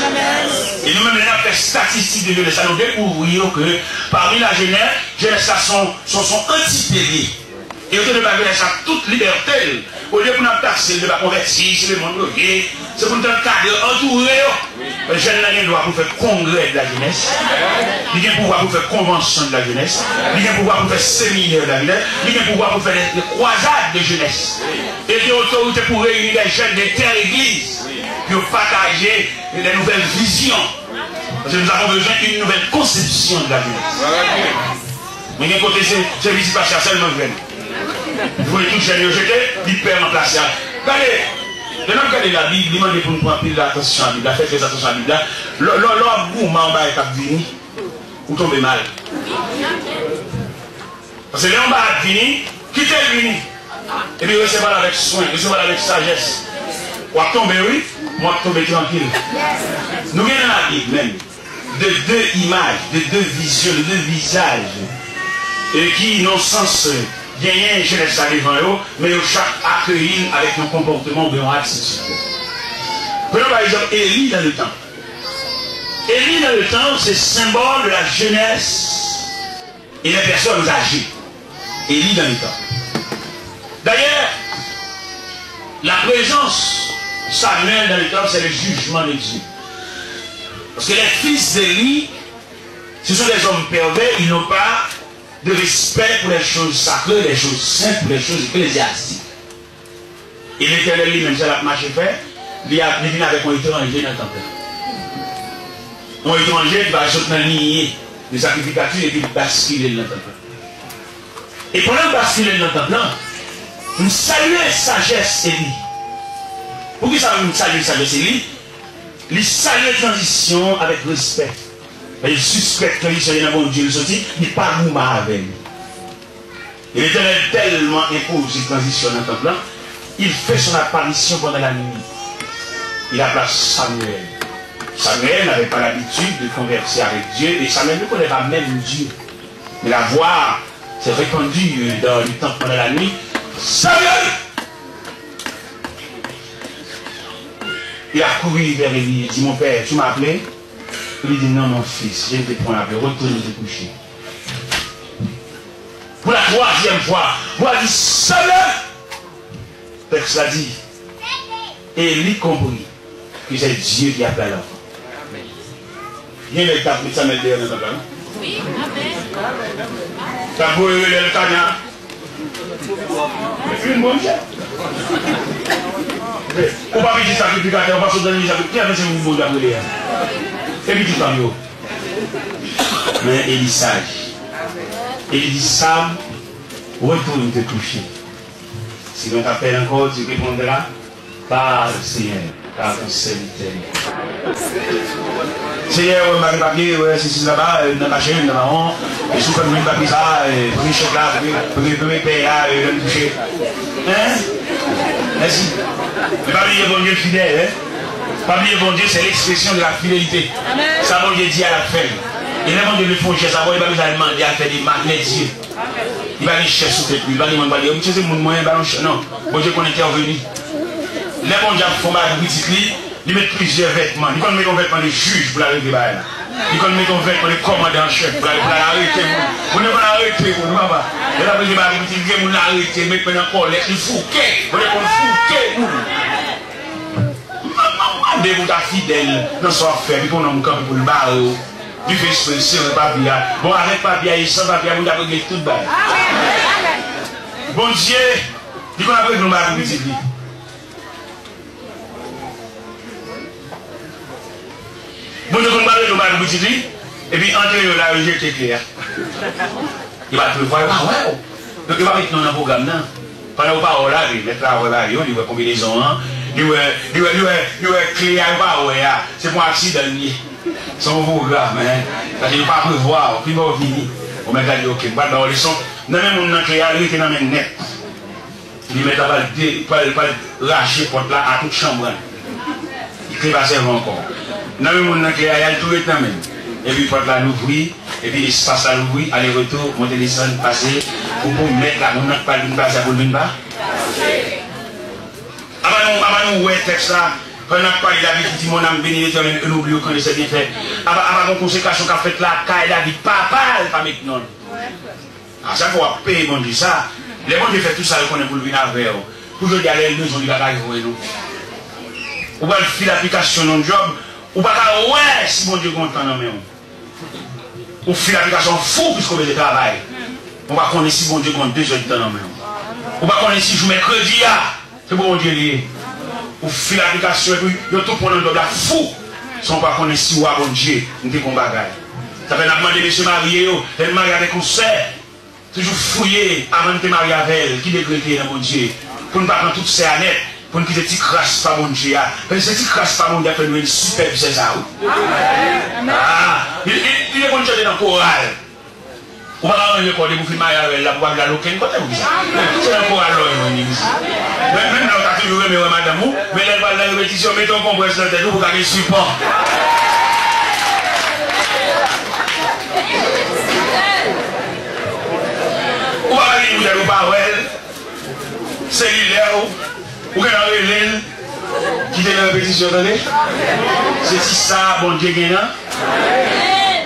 Et nous-mêmes, nous avons fait statistiques de jeunesse, ça nous découvrir que parmi la jeunesse, ça sont anti-pérés. Et au lieu de la jeunesse, ça toute liberté. Au lieu de nous taxer, de la convertir, c'est le monde gay, c'est pour nous cadre entouré. Le jeune n'a pas le droit pour faire congrès de la jeunesse. Il a le pouvoir pour faire convention de la jeunesse. Il a le pouvoir pour faire séminaire de la jeunesse. Il a le pouvoir pour faire des croisades de jeunesse. Et il y a l'autorité pour réunir les jeunes des terres églises. Pour partager les nouvelles visions. Parce que nous avons besoin d'une nouvelle conception de la jeunesse. Mais d'un côté, c'est visite pas seulement jeune. Vous voyez tout jeune, il perd en place. Regardez. Maintenant, regardez la Bible, il demande pour nous prendre l'attention à la Bible, faites attention à la Bible. L'homme gourmand en bas est venu, vous tombez mal. Parce que l'homme est venu, quittez le venu. Et puis recevez avec soin, recevez avec sagesse. Ou à tomber, oui, moi à tomber tranquille. Nous venons dans la Bible même, de deux images, de deux visions, de deux visages, et qui n'ont sens. Gagner jeunesse à devant eux, mais ils chaque accueilli avec un comportement de attitude. Prenons par exemple Élie dans le temps. Élie dans le temps, c'est symbole de la jeunesse et des personnes âgées. Élie dans le temps. D'ailleurs, la présence Samuel dans le temps, c'est le jugement de Dieu. Parce que les fils d'Élie, ce sont des hommes pervers, ils n'ont pas de respect pour les choses sacrées, les choses saintes, pour les choses ecclésiastiques. Et l'Éternel lui-même, c'est la marche fait, il a venu avec un étranger dans le temple. Un étranger qui va sauter dans le lignée de sacrificature et puis basculer dans le temple. Et pendant basculer dans le temple, nous saluons sagesse Élie. Pour qui ça nous salue sagesse Élie? Il salue la transition avec respect. Il suspecte que il y a un bon Dieu, il parle nous avec lui. Il est tellement impose cette transition dans le temple, il fait son apparition pendant la nuit. Il appelle Samuel. Samuel n'avait pas l'habitude de converser avec Dieu, et Samuel ne connaît pas même Dieu. Mais la voix s'est répandue dans le temple pendant la nuit. Samuel! Il a couru vers Élie, il dit, mon père, tu m'as appelé? Il dit, non, mon fils, je vais te prendre appel, retourne te coucher. Pour la troisième fois, moi, dit, Samuel! Le texte l'a dit. Et il comprit que c'est Dieu qui appelle l'enfant. Il y a une étape de Samuel derrière notre plan. Oui, amen. T'as beau le Tania. Une bonne chose. On va dire sacrificateur, on va se donner les sacrificateurs. Qui a fait ce mouvement d'appeler? Et puis tu parles. Mais il dit sage. Et il dit Sam, retourne te coucher. Si l'on t'appelle encore, tu répondras par le Seigneur, car ton serviteur. Seigneur, on m'a papier, c'est là-bas, dans ma chaîne, dans ma honte, et sous comme une papier ça, premier chef là, premier père là, le coucher. Hein? Merci. Mais pas oublier bon Dieu fidèle, hein? Pas oublier bon Dieu, c'est l'expression de la fidélité. Ça, bon Dieu dit à la fin. Et là, bon Dieu le font chez ça, il va nous demander à faire des magnets Dieu. Il va aller chercher sous tête, il va demander, monsieur, c'est mon moyen, non, bon Dieu qu'on est intervenu. Les bons diables font mal de petit, ils mettent plusieurs vêtements. Ils mettent un vêtement de juge pour l'arrêter là. Ils mettent un vêtement de commandant en chef pour l'arrêter. Vous ne pouvez pas l'arrêter, vous ne pouvez pas. Et là, vous allez l'arrêter, mais pendant qu'on laisse, il faut qu'il vous allez qu'on fouquet, vous êtes fidèle dans son affaire, puis qu'on a un camp pour le barreau. Du fait expression de papier. Bon, avec papier, sans papier, vous avez réglé tout le bail. Bon Dieu, dis qu'on a pris le mari petit. Bon Dieu, qu'on a pris le mari petit, et puis entre eux, là, j'ai été clair. Il va te le voir, ah ouais. Donc, il va mettre dans le programme, non? Pendant qu'on parle là, il met là, il y a combinaison, il y a clé à la c'est pour un accident. C'est un programme, parce qu'il ne faut pas prévoir, puis il va venir. On met là, ok, on va dans le son. Non, même on a clé à l'arrêt, il est net. Il met là, il va racher porte là à toute chambre. Il clé pas servir encore. Non, même on a clé à l'arrêt, tout est là même. Et puis porte là, l'ouvrir, et puis l'espace à l'ouvrir, aller-retour, monter, descendre, passer, pour mettre là, on n'a pas d'une base à vous d'une bas. Avant nous, ouais, texte là, quand on a parlé de la vie, dit mon âme béni l'éternel, on oublie qu'on essaie bien fait. Avant nos conséquences qu'a fait là, quand David, papa, elle pas maintenant. À chaque fois, payer mon Dieu ça. Les bons Dieu fait tout ça, qu'on est pour le venir avec eux. Pour que les nous ont dit la caille pour nous. Ou pas faire l'application dans le job, ou pas ouais, si mon Dieu content dans nous. Ou faire l'application fou puisqu'on veut le travail. On va connaître si mon Dieu compte 2 heures de temps dans nous. Ou pas connaître si je mercredi, c'est pour mon Dieu lié. Ou faire l'application et puis, il y a tout pour nous de la fou. Si on ne connaît si ou à bon Dieu, nous avons des bagages. Ça fait demander monsieur marié, elle marie avec concert. Toujours fouiller avant de te marier avec elle, qui décréter dans mon Dieu. Pour ne pas prendre toutes ces années, pour ne quitter cette crasse pas mon Dieu. Parce que cette crasse pas mon Dieu fait nous une superbe César. Il est bon Dieu dans le choral. On va avoir un record de vous filmer avec elle, pour voir la loquenne, quand vous c'est un choral, même là, on a toujours aimé madame, mais elle va la répétition, mettez un compresse dans la tête, vous avez support. Ou aller nous dire pas elle, c'est l'hilaire, ou qu'elle a relève, qui est la répétition, attendez. C'est si ça, bon Dieu gagne.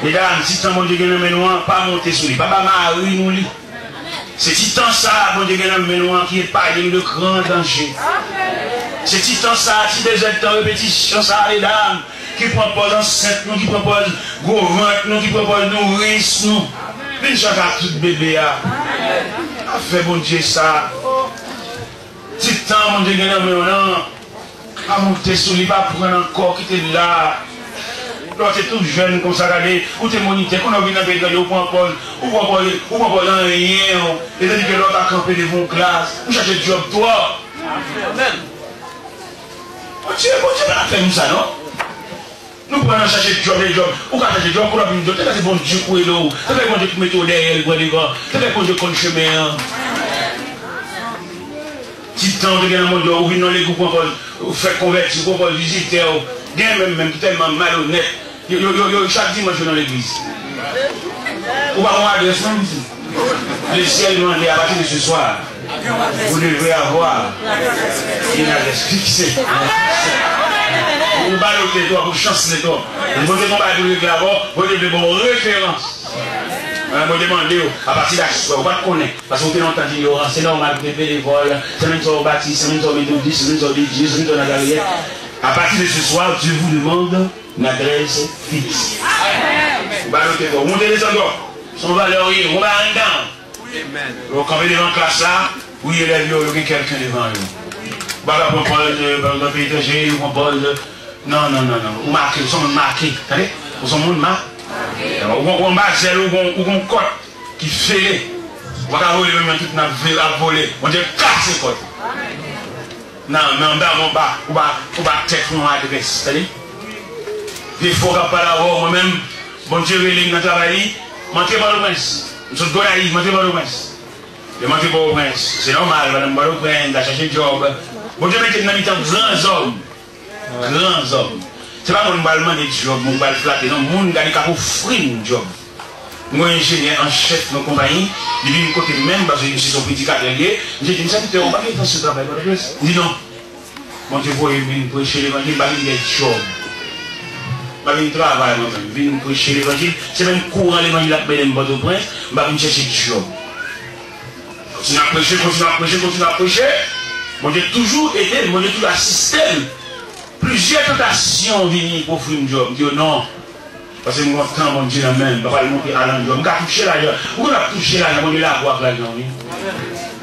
Mesdames, si tant bon Dieu gagne, mais nous pas monter sur lui, papa Marie nous lit. C'est si tant ça, bon Dieu gagne, mais nous qui est pas de grand danger. C'est si tant ça, si des temps répétition ça, mesdames, qui propose enceinte, nous qui propose gros ventre, nous qui propose nourrice, nous. Une chose à tout bébé, a fait bon Dieu ça. Si tant mon Dieu gagne, mais non, à monter sur lui, pas prendre encore qui était là. Quand tu es tout jeune comme ça, regardez, ou tu es moniteur, quand on vient dans le pays, ou prend pause, ou prend rien, et tandis que l'autre a campé devant une classe, ou cherche un job, toi. Amen. Bon Dieu, on a fait nous ça, non? Nous pouvons chercher des jobs, ou quand chercher des jobs, pour la vie, c'est bon Dieu pour l'eau, c'est bon Dieu pour mettre au derrière, c'est bon Dieu pour le chemin. Si tant de gagner mon Dieu, ou venir dans les groupes, ou faire convertir, ou faire visiter, même tellement malhonnête. Chaque dimanche dans l'église. Ou pas avoir adresse même ici. Le ciel demande à partir de ce soir, vous devez avoir une adresse fixée. Vous ballotez toi, vous chancez toi. Vous devez pas de là-bas, vous devez avoir une référence. Vous demandez à partir de ce soir, vous ne pas connaître. Parce que vous avez entendu, c'est normal que vous avez des vols, c'est même sur le bâti, c'est même sur le méthodiste, c'est même sur le Dieu, c'est même sur la galerie. À partir de ce soir, Dieu vous demande une adresse fixe. Vous montez les endroits. Son valeur, on va en dedans. Donc, quand vous êtes devant la classe là, oui, il y a quelqu'un devant vous. Vous ne pouvez pas dans le pays étranger, vous propose. Non. Vous marquez, vous sommes marqués. Vous sommes marqués. Vous marquez, vous avez un code qui fait. Vous avez volé, même tout à voler. On dit, casse ce code. Non, mais on va tête mon adresse. C'est-à-dire, des fois, on va pas là-haut, moi-même, bon Dieu, il a travaillé, montez par le prince. Je suis gonaïve, montez par le prince. Je montez par le prince. C'est normal, madame, par le prince, d'aller chercher un job. Bon Dieu, mettez dans les grands hommes. Grands hommes. Ce n'est pas mon ballement de job, mon bal flatté, non, mon gars, il a offrir un job. Moi, ingénieur en chef de nos compagnies, il vient côté même parce que je suis son petit carrière. J'ai dit, mais on va aller dans ce travail. Il dit non. Mon Dieu, vous venez prêcher l'évangile, vous venez des jobs. Vous venez travailler, vous venez prêcher l'évangile. C'est même courant l'évangile à Belém, votre prince, vous venez chercher des jobs. Continuez à prêcher. Mon Dieu, toujours aidé, mon Dieu, toujours assisté. Plusieurs tentations viennent pour offrir un job. Je dis non. Parce que moi, quand mon Dieu la même, papa, il monte à l'endroit. Je vais toucher l'argent. Vous avez touché l'argent, mon Dieu, la voix avec l'argent.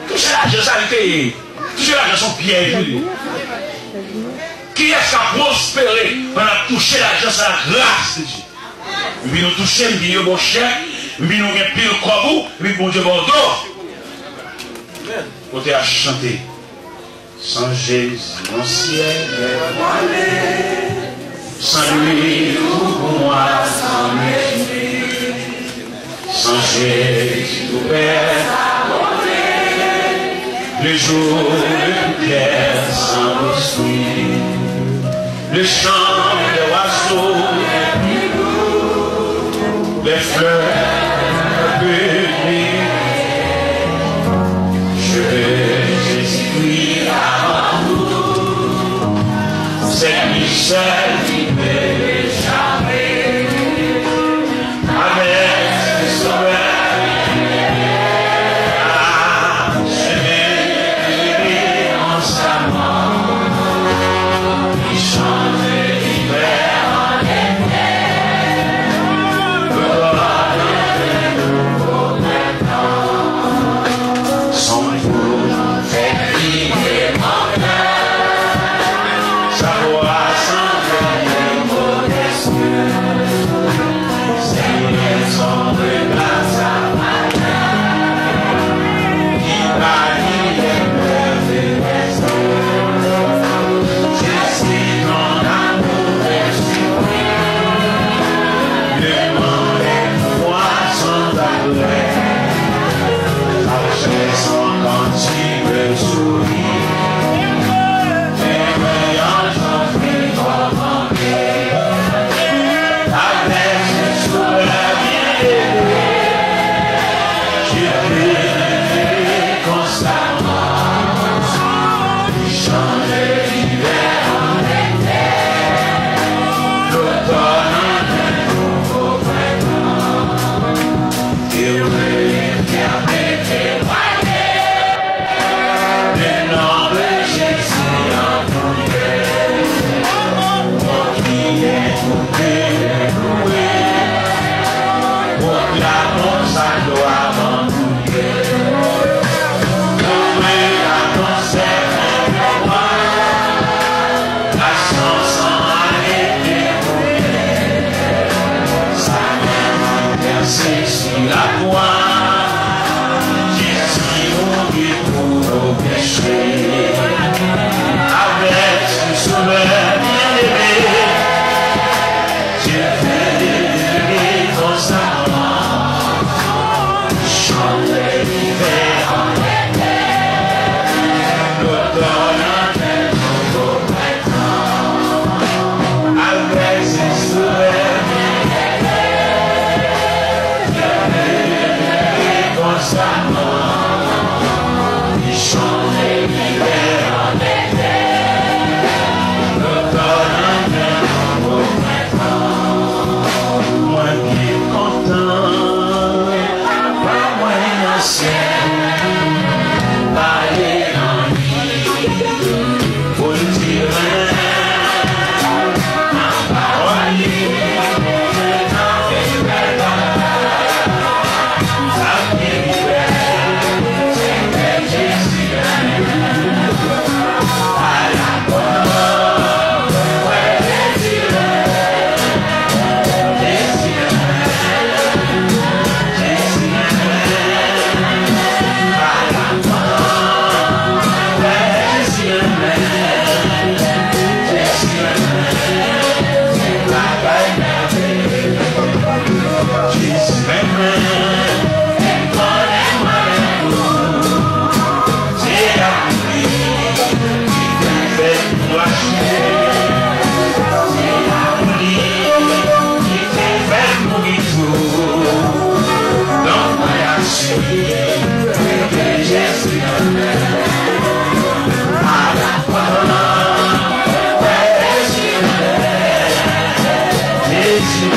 Toucher l'argent, ça le fait. Toucher l'argent, son piège. Qui est-ce qui a prospéré? On a touché l'argent, c'est la grâce de Dieu. Nous nous toucher, nous avons bon chien, nous avons pile corbeau, nous avons bon Dieu Bordeaux. On t'a chanté. Sans Jésus, mon ciel est voilé. Sans lui, tout pour moi, sans lui. Sans Jésus, tout perd le jour, le clair, sans le souffle. Le chant des oiseaux, les fleurs, le public. Je veux Jésus-Christ avant tout. C'est lui seul qui peut échapper. Avec ses sauveurs, j'aimais en sa mort. Il change l'hiver en été. Le roi de nouveau maintenant. Son jour fait briller mon cœur. Sa voix s'envole modestement. C'est son regard, sa matin. Il manie les merveilles. Je suis ton amour exprès. Le monde est poisson d'après. Marcher sans quand tu me souris. Les rayons sont pris comme en paix. Avec ce sourire bien élevé, je prie constamment. Il change l'hiver en été, l'automne en un nouveau printemps. Heureux l'éternel témoigné, le nom de Jésus en ton cœur. Moi qui ai trouvé loué, proclamons sa gloire en tout cœur. Loué à ton serment roi, la chanson a été roulée. Sa main versée sur la croix, Jésus mourut pour nos péchés. Avec ce sauveur bien-aimé, Dieu fait délirer constamment. Chante l'hiver en été, l'automne en un nouveau printemps. Avec ce sourire bien-aimé, Dieu fait délirer constamment. Il chante l'hiver en été, l'automne en un nouveau printemps. Moi qui est content, pas moins ancien, parler en lui, pour le dire en parole libre, en fait ça vient c'est Jésus à la porte, ouais, Jésus,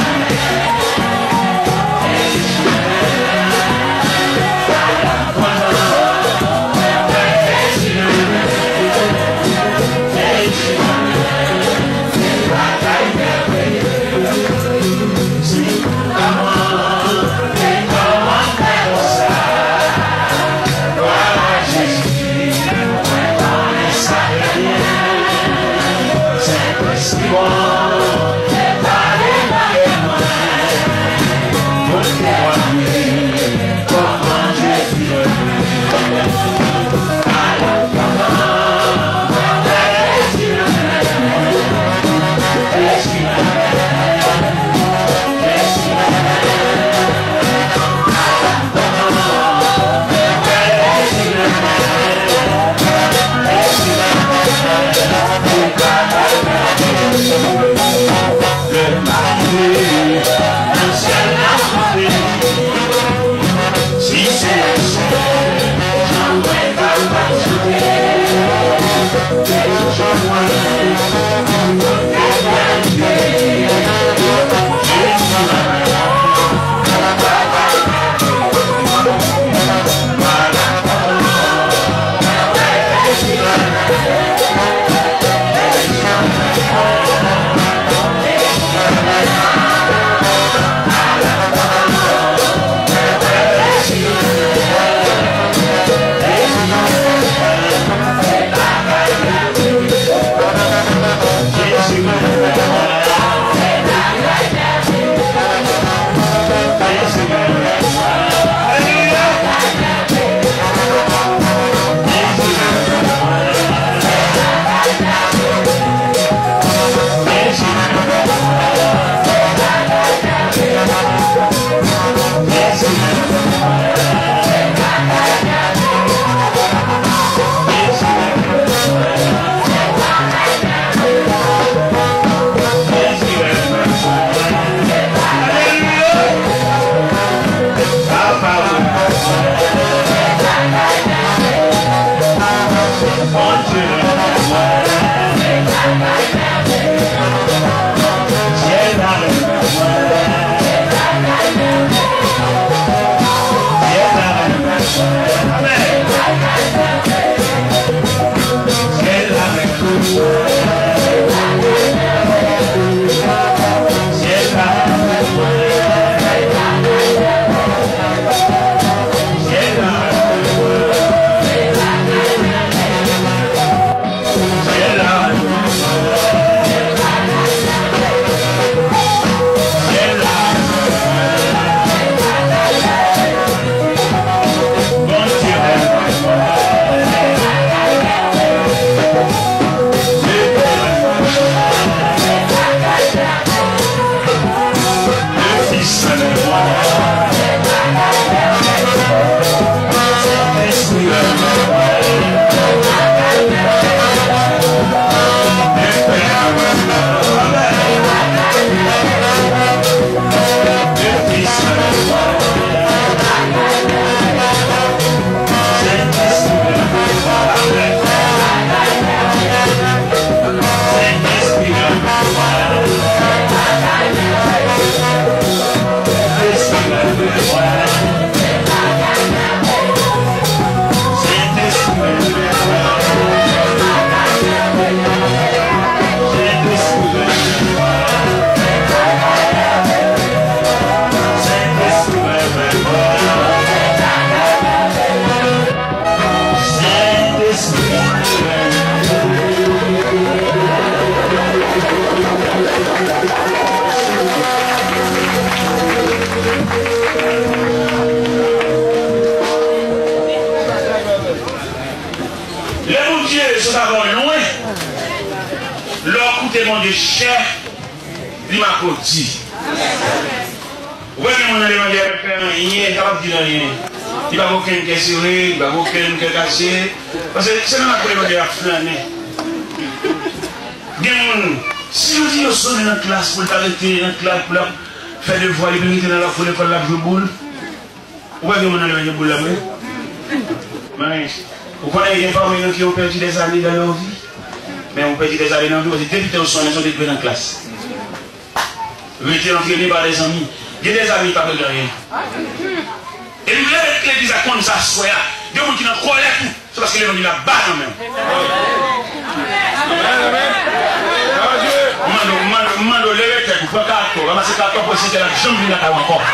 écoutez mon Dieu cher, il m'a dit. Vous voyez que mon élémentaire il n'est pas capable de dire rien. Il n'y a pas aucun question, il n'y a aucun cassé. Parce que c'est là que l'élémentaire a flâné. Si je dis au son dans la classe pour t'arrêter dans la classe pour faire des voix, il est dans la foule pour la jouer boule. Vous voyez que mon élémentaire boule là-bas. Vous connaissez les parents qui ont perdu des années dans leur vie. Mais on perdu des années dans leur vie. Depuis au son, ils sont détruits dans la classe. Vous êtes entraînés par des amis. Il y a des amis qui ne parlent de rien. Et l'église a comme ça, il y a des gens qui n'ont pas tout. C'est parce que les gens qui n'ont pas quand même. Mando lever tête pour carton, ramasser carton pour essayer de la jambe de la encore.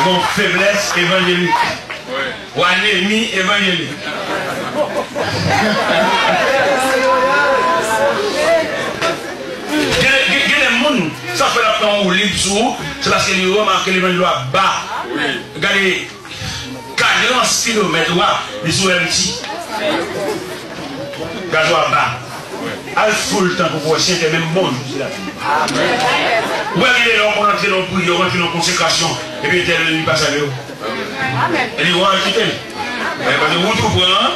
Bon, faiblesse évangélique. Ou anémie évangélique. Ça fait la plan où libre sous, c'est parce que les remarquent que les gens doivent bas. Regardez, 40 km, ils sont petits. Gazois bas. Al full temps pour pouvoir sentir même bon. Vous voyez, on rentre dans le prix, on rentre dans la consécration, et puis il passe à l'eau. Et il va quitter. Parce que vous comprenez, hein?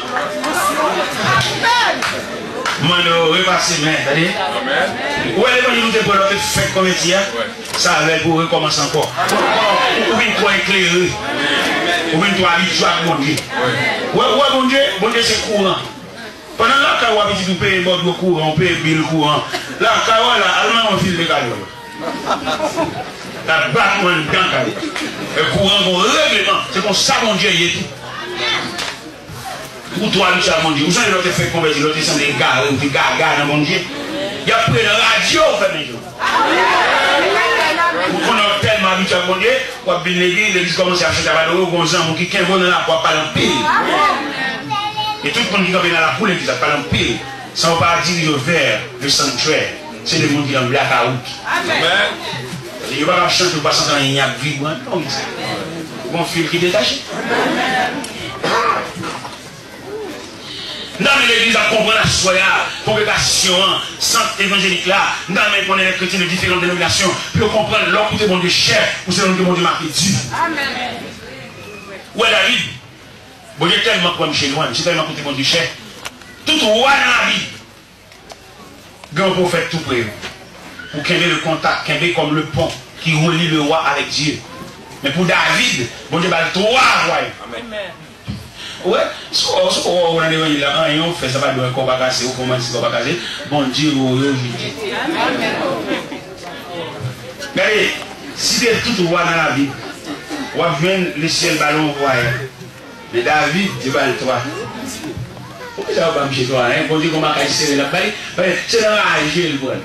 Mano, repasser, mais, c'est-à-dire? Où est-ce que nous devons faire comme métier? Ça va pour recommencer encore. Ou bien toi éclairé. Ou bien toi habitué à mon Dieu. Ouais, mon Dieu, c'est courant. Pendant la cawa, on paye le bord de courant, on paye le courant. La cawa, allemand, on file les galons. La battement de bien le courant, mon règlement, c'est comme ça, mon Dieu, il est tout. Pour toi, Michel, mon Dieu, vous savez, l'autre fait convertir, l'autre sont des gars, des gars, mon Dieu. Il y a pris la radio, fait mes jours. Vous connaissez tellement habitué à mon Dieu, pour bien l'église commence à faire des gens qui sont dans la pour parler en pile. Et tout le monde qui est dans la poule, qui parle en pile, ça ne va pas diriger vers le sanctuaire. C'est le monde qui est en blackout. Il ne va pas chanter ou pas sentir un ignac vibrant. Non, c'est un fil qui est détaché. Dans l'église, on comprend la soya, congrégation, centre évangélique là, dans les qu'on est les chrétiens de différentes dénominations, puis on comprend l'homme qui est mon Dieu chef, ou c'est l'homme qui est mon Dieu marqué Dieu. Amen. Où est David? Bon, il est tellement comme chez moi, c'est tellement côté mon Dieu chef. Tout roi dans la vie, grand prophète tout près, pour qu'il y ait le contact, qu'il y ait comme le pont qui relie le roi avec Dieu. Mais pour David, bon Dieu va le trois rois. Amen. Ouais, si on a des gens là, on fait ça va de corps cassé, ou comment c'est corps cassé, bon Dieu, regardez, si c'est tout roi dans la vie, on va venir le ciel ballon roi. Mais David, tu vas le toi. Pourquoi ça va pas chez toi? Bon Dieu, comment casser la balle? C'est dans la rage, le bon.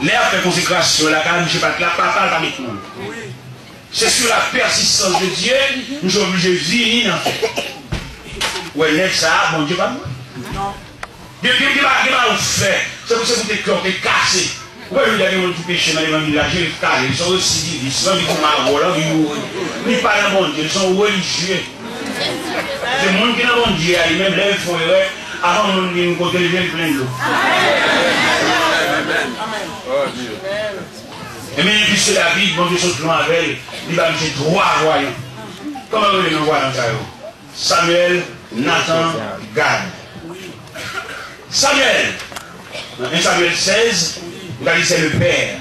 L'air fait consécration, la calme, je ne sais pas, la papa, la avec nous. C'est sur la persistance de Dieu, nous sommes obligés de venir. Ouais, lève ça, bon Dieu, pas moi. Non. Dieu va vous faire. C'est pour ça que vous êtes cœur cassé. Ouais, il y a des gens qui péchent dans les villages, ils sont aussi, ils sont ils parlent de bon Dieu, ils sont religieux. C'est le monde qui n'a pas bon Dieu, même là, il faut avant de nous côté de plein de l'eau. Et même puis c'est la vie, bon Dieu, saute loin avec, il va me droit voyant. Comment vous les voyez dans ça? Samuel, Nathan, Gad. Samuel, dans 1 Samuel 16, vous avez dit c'est le père.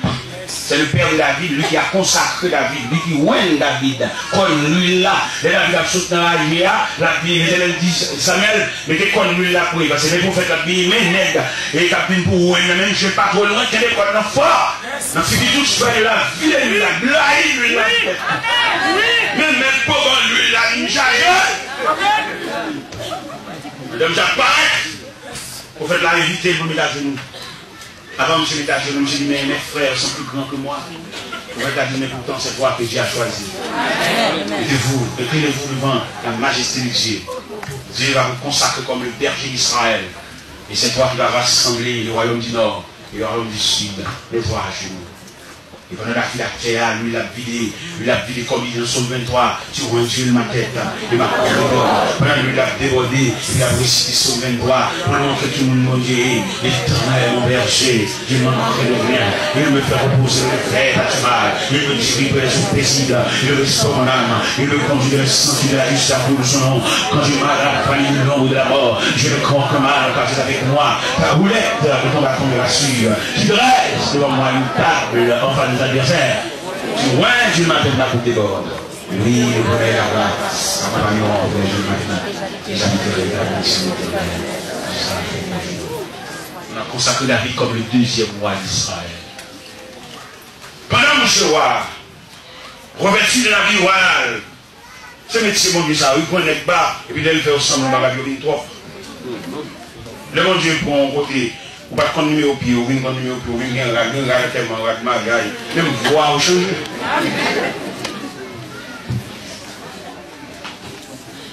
C'est le père de David, lui qui a consacré David, lui qui oigne David. Quand lui là, David a sauté dans la rivière, la vie, dit Samuel, mettez quand lui là pour lui, parce que les prophètes la vie, mais nègre, et David pour oigne, même je ne sais pas trop loin, qu'elle est quand même fort. Donc si tout soit de la vie, lui la blague, lui la tête. Même pour lui la ninja. Donc j'apparaît, pour faire la éviter pour mettre à genoux. Avant M. mettre à genoux, je me suis dit, mais mes frères sont plus grands que moi. Pour mettre à genoux, mais pourtant c'est toi que Dieu a choisi. Mettez-vous, écrivez-vous devant la majesté de Dieu. Dieu va vous consacrer comme le berger d'Israël. Et c'est toi qui vas rassembler le royaume du Nord et le royaume du Sud. Mettez-vous à genoux. Et pendant la terre, lui, il a vidé comme il est dans son 23, sur un Dieu ma tête, il m'a débordé. Pendant lui, il a débordé, il a récité son 23, pendant que tout le monde m'a dit, l'Éternel est mon berger, je m'en manquerai de rien, il me fait reposer le frère à du mal, il me délivre les jours paisibles, il restaure mon âme, il me conduit dans le sentier de la justice à cause de son nom. Quand je m'arrête par les l'ombre de la mort, je ne crains que mal, car tu es avec moi, ta roulette de ton bâton de la suivre, tu dresses devant moi une table, enfin des adversaires. Tu vois, je m'appelle ma coupe déborde. Oui, le bonheur là-bas, accompagnons vers je m'appelle. J'habiterai la mission de l'éternel. On a consacré la vie comme le deuxième roi d'Israël. Pendant mon roi, revêtu de la vie royale, ce métier, mon Dieu, ça, il prend les bas, et puis il fait ensemble, on va gagner trop. Le bon Dieu prend un côté. Ou pas de numéro au pied, ou une numéro au pied, ou une tellement même voix au changer.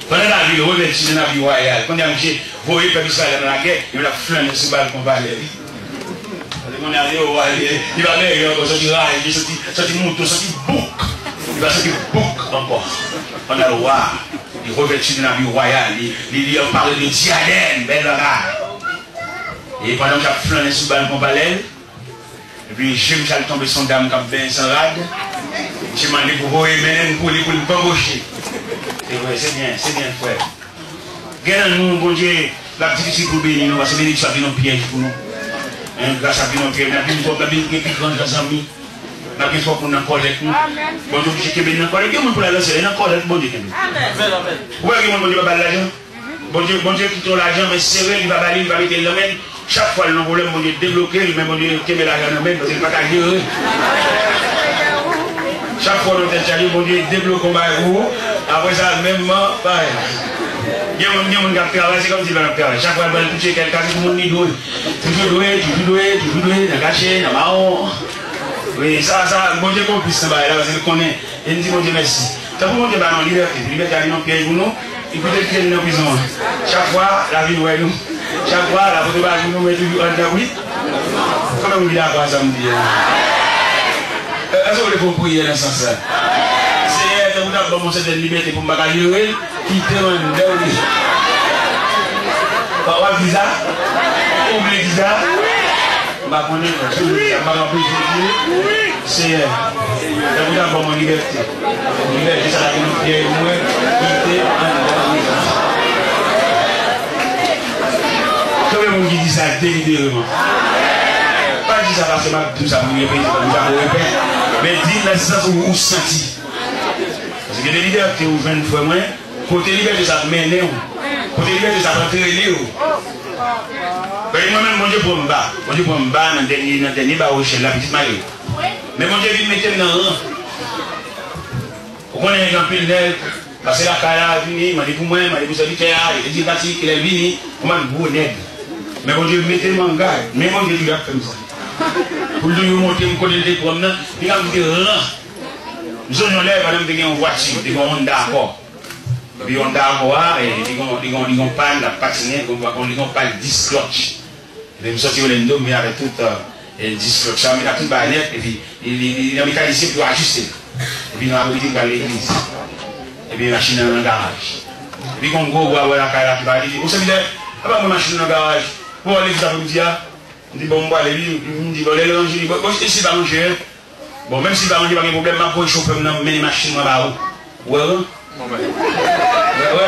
Pendant la vie, revêtu de la vie royale, quand il y a un monsieur, vous voyez, peuple Israël dans la guerre, il va flâner sur le balcon, va aller. On est allé au roi, il va aller, il va sortir rail, il va sortir moto, sortir bouc. Il va sortir bouc encore. On a le roi, il revêtu de la vie royale, il en parle de diadème, belle rare. Et pendant que j'ai flâné sous le balcon balèle, et puis j'ai tombé son dame qui a bien sans rade, j'ai demandé pour vous aimer, pour le bamboucher. C'est vrai, c'est bien, frère. Regardez nous, bon Dieu, la difficile pour bénir nous, parce que bénir ça vient en piège pour nous. Grâce à Dieu, nous avons une grande amie, nous avons une fois pour nous collecte. Bon Dieu, je suis béni dans la collecte, pour la lancer, dans la collecte, bon Dieu. Où est-ce que bon Dieu va battre l'argent? Bon Dieu qui trouve l'argent, mais c'est vrai, il va baler, il va mettre le domaine. Chaque fois, le problème, bon Dieu, débloquer, mais bon Dieu, qui met l'argent dans le domaine, parce qu'il n'est pas qu'à gérer. Chaque fois, nous avons bon Dieu, débloque le bail. Après ça, même, pareil. Il y a des gens qui travaillent, c'est comme si ils avaient travaillé. Chaque fois, ils vont toucher quelqu'un, c'est tout le monde qui doué. Toujours doué, dans le cachet, dans le marron. Oui, ça, bon Dieu, qu'on puisse se battre là, parce qu'il connaît. Et il dit, bon Dieu, merci. Ça pour bon Dieu, dans la liberté. La liberté, il y a un piège pour nous. Il peut être piège dans la prison. Chaque fois, la vie nous est nous. Chaque fois, la photo va nous mettre en dedans, oui. Comment vous dites à quoi ça me dit? Est-ce que vous pouvez prier dans ce sens-là? C'est vous avez commencé cette liberté pour me bagager, quitter en dedans, oui. Vous avez visa? Vous voulez visa? Je vais connaître, c'est vous avez mon liberté. Liberté, ça va nous faire moins quitter en dedans. Comment on dit ça délibérément? Pas dire ça parce que tout ça vous répétez, mais dire dans le sens où vous sentez. Parce que les libertés vous viennent fois moins, côté liberté ça mène, côté liberté ça va faire les moi-même, mon Dieu pour me battre. Mon Dieu pour me battre dans le dernier bar au chien, la petite Marie. Mais mon Dieu, il mettait dans le rang. Vous connaissez un peu le nez, parce que la carrière est venue, il m'a dit pour moi, il m'a dit pour celui qui est dit qu'il est venu, pour moi, il est mais mon Dieu, mettez-moi en garde. Mais mon Dieu, il a fait ça. Pour lui monter, me connaître pour moi, il a me dit rang. Nous sommes là, madame, il y a une voiture, il y a un Honda Accord. Et puis Honda Accord, ils ont pas la patinette, ils ont pas le 10 clutch. Et puis, je suis sorti au Lendo, mais avec tout le 10 clutch, il a tout le bagnette, et puis il a mécanisé pour ajuster. Et puis, il a arrêté à l'église. Et puis, la machine dans le garage. Et puis, quand on voit la carrière qui va aller, vous savez, ah bah, ma machine dans le garage. Pour aller tout après-midi, on dit bon, on va aller, il me dit bon, allez manger, il dit bon, je sais pas manger. Bon, même si il va manger, pas de problème, ma poche chauffe, je mets les machines dans la roue. Ouais,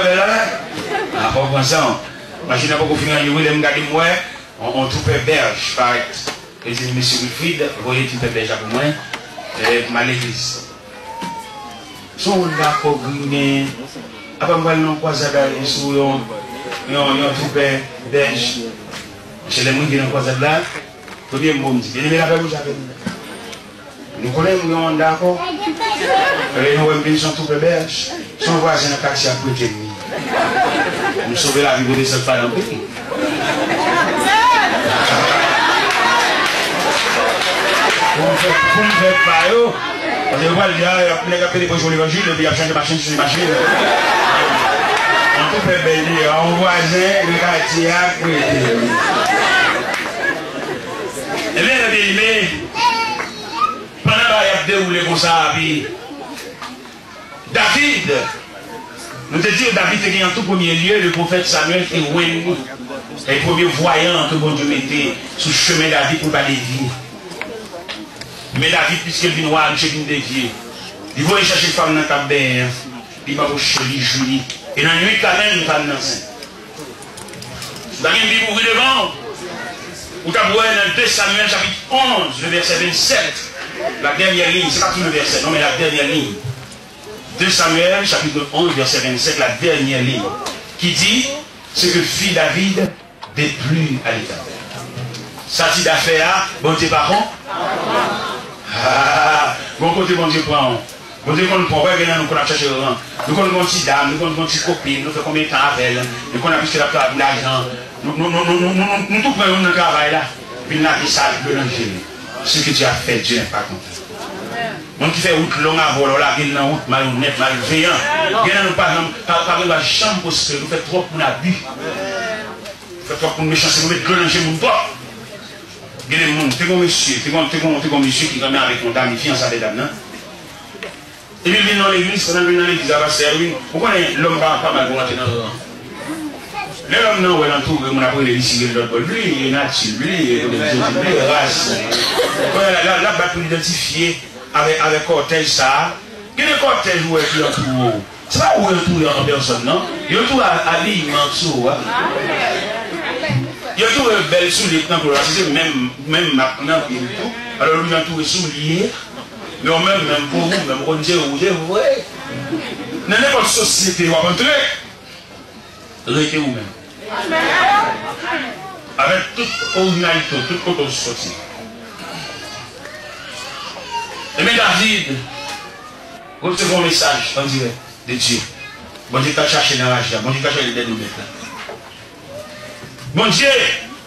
mais là, ah, pas pour ça, machine n'a pas fini à jouer, je me moi, on trouve berge, par exemple. Et je dis, monsieur Wilfried, vous voyez, tu peux berge pour moi, pour ma l'église. Son d'accord, grigné, après, on va aller dans le croisade, ils sont, ils ont trouvé berge. C'est les gens qui sont dans le là, tout bien bon dit. Bien aimé la paix, vous avez nous connaissons, nous sommes d'accord. Les gens qui sont tout berges, son voisin a caché à prêter nous. Nous sauver la vie de cette femme dans le pays. Vous ne faites pas, parce que vous allez dire, il y a des pour l'évangile, et puis il y a changé de machine sur les machines. On peut faire belle, on voisin, le quartier a prêté. Eh bien, Pendant qu'il y a déroulé comme ça, puis David, nous te disons, David était en tout premier lieu, le prophète Samuel était Wendy, le premier voyant que bon Dieu mettait sur le chemin de David pour ne pas dévier. Mais David, puisqu'il vient voir, il vient dévier. Il va chercher une femme dans le cabane, il va chercher Julie. Et dans la nuit, quand même, une femme dans le sein. Vous avez une Bible ouverte devant. Vous avez dans 2 Samuel chapitre 11, le verset 27. La dernière ligne, c'est pas tout le verset, non, mais la dernière ligne. 2 Samuel chapitre 11, verset 27, la dernière ligne. Qui dit ce que fit David déplut à l'Éternel. Ça, c'est d'affaire, bon Dieu, par contre. Bon côté, bon Dieu, prend. Bon Dieu, qu'on prend, nous qu'on a cherché le rang. Nous qu'on a une petite dame, nous qu'on a une petite copine, nous faisons combien de temps avec elle, nous qu'on a plus que l'argent. Nous tout prenons dans le travail là. Puis nous avons dit ça, le danger. Ce que tu as fait, Dieu n'est pas content. On qui fait route longue à voler, là, qui est dans route malhonnête, malveillant. Qui est dans pas chambre parce que nous faisons trop pour l'abus. Nous faisons trop pour nous méchancer, nous mettons le danger mon pas. Il y a des gens, tu es comme monsieur qui est avec mon dame, fiancé avec dame, non? Et puis il vient dans l'église, quand on vient dans l'église, pourquoi l'homme va pas mal pour rentrer dans le rang? L'homme non, il entoure, on a pris les lycées de l'autre, lui, il est natif, lui, il est race. Là, pour l'identifier avec cortège, ça, quel est le cortège où il entoure? C'est pas où il entoure en personne, non? Il entoure à l'île, Mansour. Il entoure belle soulier, c'est même maintenant, il tout. Alors lui, il entoure soulier. Mais même pour vous, même pour dire, vous voyez. Dans n'importe quelle société, vous rentrez, restez vous-même. Avec toute originalité, toute autre sortie. Et bien David, recevez un message en direct de Dieu. Bon Dieu t'a cherché dans la joie, bon Dieu t'a cherché les deux là. Bon Dieu,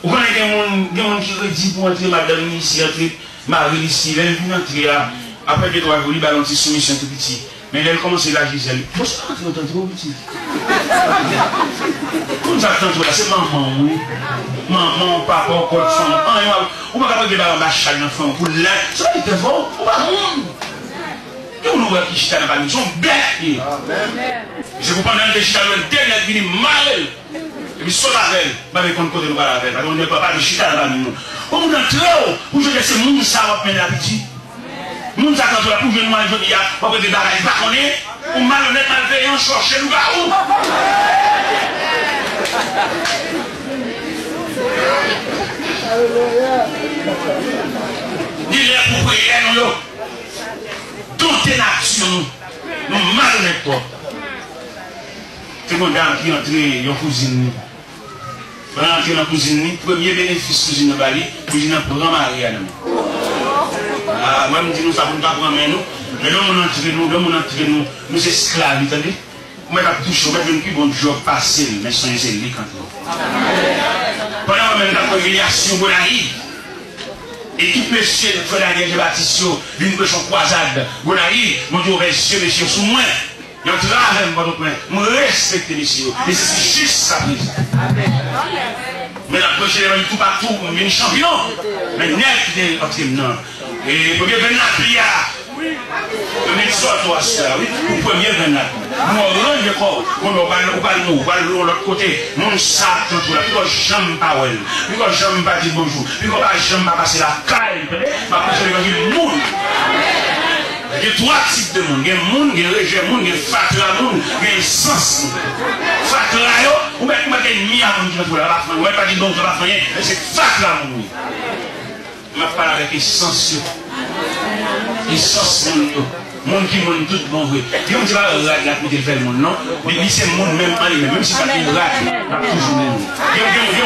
vous connaissez des gens qui redisent pour entrer madame ici, entrer Marie ici, elle vient entrer là. Après 2-3 jours, il va lancer soumission tout petit. Mais elle commence à l'agir, elle dit, pourquoi tu entends trop petit? Comme ça, c'est maman, oui. Maman, papa, encore femme. On va pas faire un chal d'enfant pour l'aide. Ça va être bon, on va monde. Et on voit qui chita dans la maison, bête. Je vous parle d'un chita dans le dernier, il est mal. Et puis, soit avec elle, avec un côté, nous va avec elle. Parce qu'on ne peut pas de chita dans la maison. On entre là, où je laisse mon ça va peine l'appétit. Nous attendons la pouvoir de moi, je dis, on va des bagages, pas qu'on est, ou malhonnête, malveillant, chercher nous va où? Dis-le pour prier, nous, toutes les nations, nous malhonnêtes, toi. C'est mon dame qui est entrée en cuisine. Pendant entrer dans la cuisine, premier bénéfice cuisine de Bali, cuisine pour grand mari à nous. Moi, je dis nous, ça ne va pas prendre nous. Mais là, on entre nous, nous esclaves, vous entendez? Moi, je touche, je vais un bon job passé, mais sans c'est lui quand même. Pendant la humiliation, vous arrivez. Et tout monsieur de Frédéric de Baptiste, d'une pêche en croisade, vous arrivez, mon Dieu, monsieur, sous moi. Il y a un travail, votre point. Je respecte monsieur. Et c'est juste ça, mais la prochaine fois, tout partout, on est champion. Mais net, non. Et pour bien venir à Pia, on est soit toi, oui, pour premier venir. Nous, on est corps, on va de l'autre côté. Mon sac, tout là, puis j'aime pas, ouais. Puis j'aime pas dire bonjour. Puis j'aime pas passer la caille. Parce que je vais dire, monde. Il y a 3 types de monde. Il y a monde, il y a rejet monde, il y a fatra monde, il y a sens. Fatra, ou bien il y a mis à monde qui va la fin. On ne va pas dire donc, ça va rien, mais c'est fatra monde. Je vais parler avec essence. Essence monde. Monde qui monde tout bon vrai. Il ne dit pas là pour faire le monde, non. Mais c'est le monde même en lui-même, même si ça fait rat, toujours même. Il y a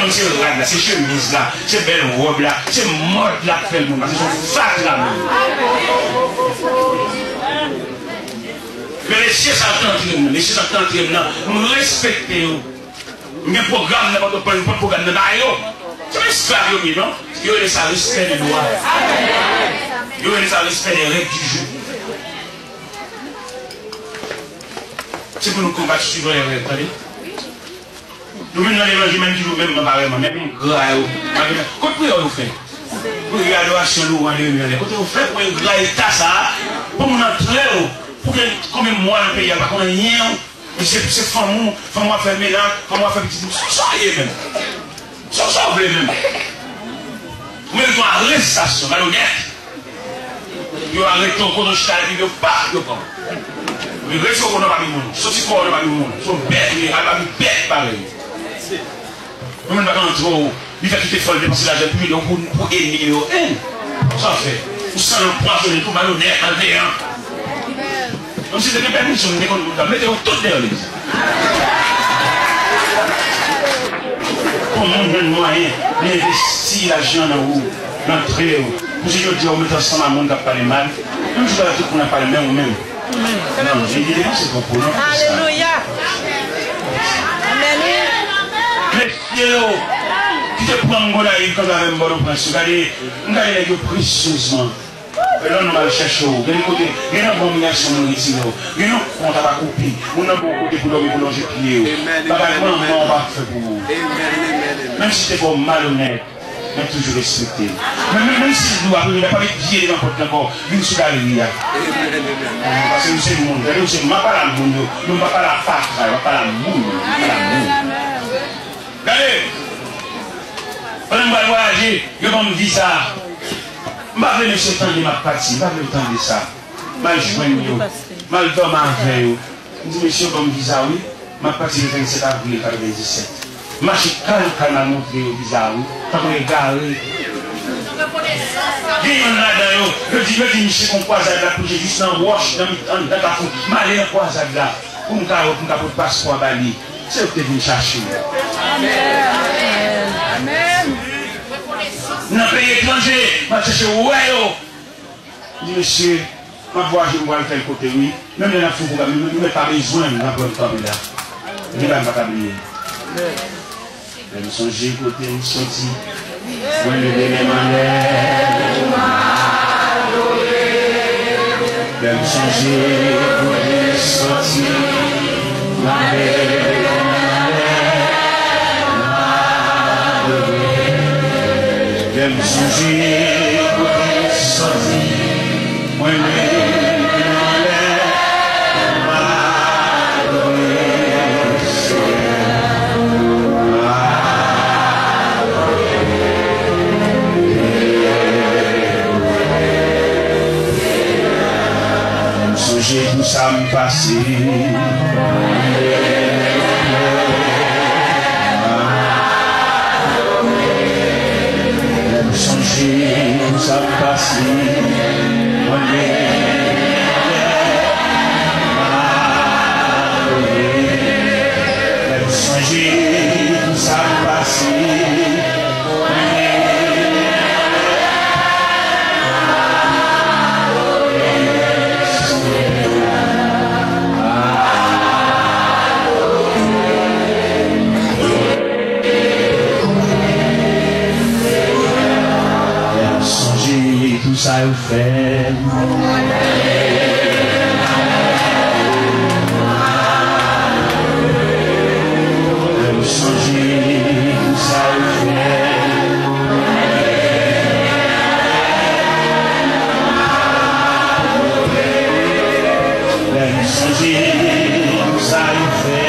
c'est rat là, c'est chemise là, c'est belle robe là, c'est mode là qui fait le monde. Parce que c'est fatra monde. Mais les cieux sont les cieux sont en train nous respectons. Il y a un programme, pas de programme de Mario. C'est un esclave, non? Il y a le respect des lois. Il y a le respect des règles du jeu. C'est pour nous combattre sur les règles, attendez. Nous venons dans l'évangile même toujours, même apparemment, même grave. Qu'est-ce que vous faites? Pour y adoration lourd en réunion. Quand on fait pour un grand état ça, pour mon entrée, pour que comme moi dans le pays, pas qu'on rien. C'est femme moi faire ménage, femme moi faire petit. Ça y est même. Ça vous voulez même. Mais ils ont arrestation, malhonnête. Ils ont arrêté au cours de chita et ils ont pas de camp. Ils restent au cours de ma vie. Sorti corps de ma vie. Ils sont bêtes, ils sont bêtes pareil. Nous ne pouvons pas trop. Il fait quitter folle dépenser l'argent public pour éliminer aux haines. Ça fait. Vous savez le poisonner tout malhonnête, malveillant. Comme si c'était permission, vous mettez-vous tout derrière l'église. Comment on a le moyen d'investir l'argent dans vous, d'entrer, pour si je dis on met ensemble à monde qui a parlé mal, même si je dis qu'on n'a pas le même ou même. Non, j'ai dit c'est pour nous. Alléluia. Amen. Messieurs, qui te prend mon gars quand on a un bon prince, regardez les précieusement. Et là, on va chercher. Il y a un bon milieu sur nous ici. Il y a un compte à la copie. On a beaucoup de couleurs et boulanger pieds. Pas vraiment, on va faire pour vous. Même si c'est comme malhonnête, mais toujours respecté. Même si nous il n'a pas mis pied dans le porte encore, il nous suit à l'île. Parce que nous sommes le monde. Nous ne sommes pas la monde. Nous ne sommes pas la fac. Nous ne sommes pas la monde. Regardez. Quand on va voyager, il y a un visa. Je ne vais pas venir ce temps de ma partie, je ne vais pas venir le temps de ça. Je vais joindre, je vais dormir avec vous. Je dis, monsieur, comme visa, oui, ma partie le 27 avril 1997. Je suis calme à montrer le visa, oui, quand on est garé. Il y a là-dedans, je dis, monsieur, qu'on croise là, pour j'ai juste un wash dans la foule. Je vais aller en croisade là, pour me faire un passeport à Bali. C'est ce que tu viens chercher. Amen. Amen. Dans le pays étranger, je cherche ouais. Je dis, monsieur, ma voix, je vois tel côté, oui. Même dans la foule, je n'ai pas besoin de la bonne table là. Je ne vais pas t'oublier. Je me songe côté, je me sorti. Je me lever les mains. Je me songe côté, sorti. Je me songe côté, sorti. Moi, tout ça me passe. Songer, tout ça me passe. Songer, tout ça me passe. Tout ça est fait. Je me songe, tout ça est fait. Je me songe, tout ça est fait.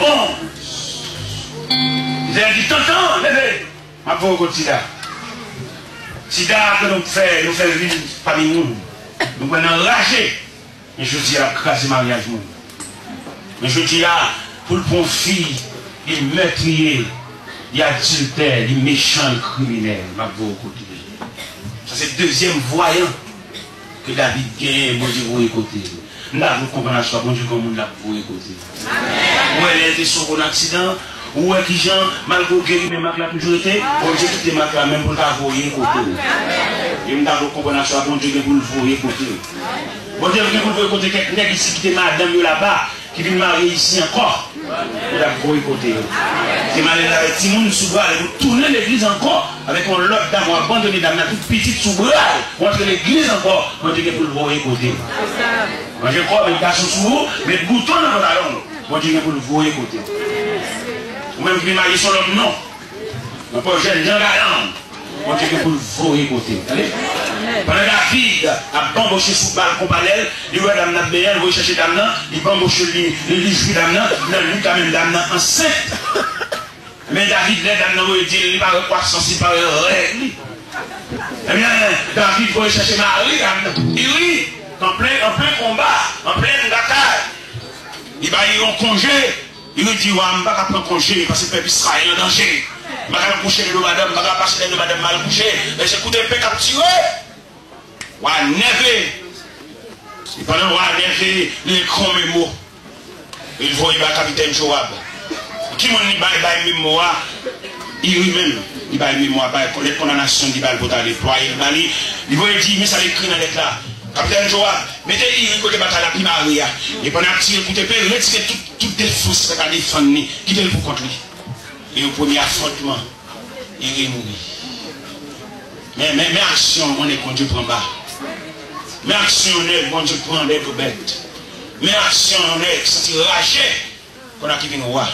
11. Il a dit, tonton, levez. Ma pauvre Tida. Tida que nous faisons vivre parmi nous. Nous prenons enragé. Mais je dis à craser mariage. Mais je dis là, pour le bon fille, il meurtrier, il adultère, il méchant, il criminel. Ma pauvre Tida. Ça c'est le deuxième voyant que David gagne, bon Dieu, vous écoutez. Nous avons compris la chose, bon Dieu, comme nous l'avons écouté. Où elle était sur un accident, où est-ce que Jean, malgré guéri, mais Marc l'a toujours été, bon Dieu, qui était Marc là, même pour l'avoir écouté. Et nous avons compris la chose, bon Dieu, pour le voir écouter. Bon Dieu, pour le voir écouter, quelqu'un ici qui était madame là-bas, qui vient marier ici encore. Vous l'avez écouté. C'est malin avec Timon sous bras, vous tournez l'église encore, avec un lot d'âme, vous abandonnez d'âme, toute petite sous bras, vous entrez l'église encore, bon Dieu, pour le voir écouter. Moi je crois que les garçons sous vous, mais boutons dans votre langue. Moi je dis pour le voir écouter. Ou même qui marié sur l'homme, non. On peut jeune Jean Galant. Moi je dis pour le voir écouter. Pendant David a bamboché sous le balcon parallèle, il voit dame n'a bien, il va chercher dame là, il bamboche il joue dame là, il quand même dame là enceinte. Mais David, les dames n'a dit, il va croissance, il va règle. Eh bien, David va chercher Marie, il rit. En plein combat, en pleine bataille. Il va y avoir un congé. Il lui dit, ouais, je ne vais pas prendre congé parce que le peuple Israël est en danger. Je ne vais pas coucher de madame, je ne vais pas passer de madame mal couché. Mais c'est coup de paix capturé. Ouais, nevé. Et pendant ouais, nevé, il est comme un mot. Il voit le capitaine Joab. Qui m'a dit, il mémoire. Il lui-même, il va mémoire, les condamnations qu'il va pour aller déployer. Il va dire, mais ça l'écrit dans l'éclat. Capitaine Joab, mettez-y côté bataille la primaria. Et pendant que tu écoutez, retirez toutes les forces qui ont défendu, quittez-le pour contre lui. Et au premier affrontement, il est mort. Mais action, on est quand Dieu prend bas. Mais action, on est quand Dieu prend des bêtes. Mais action, on est senti raché. Qu'on a qui vient roi.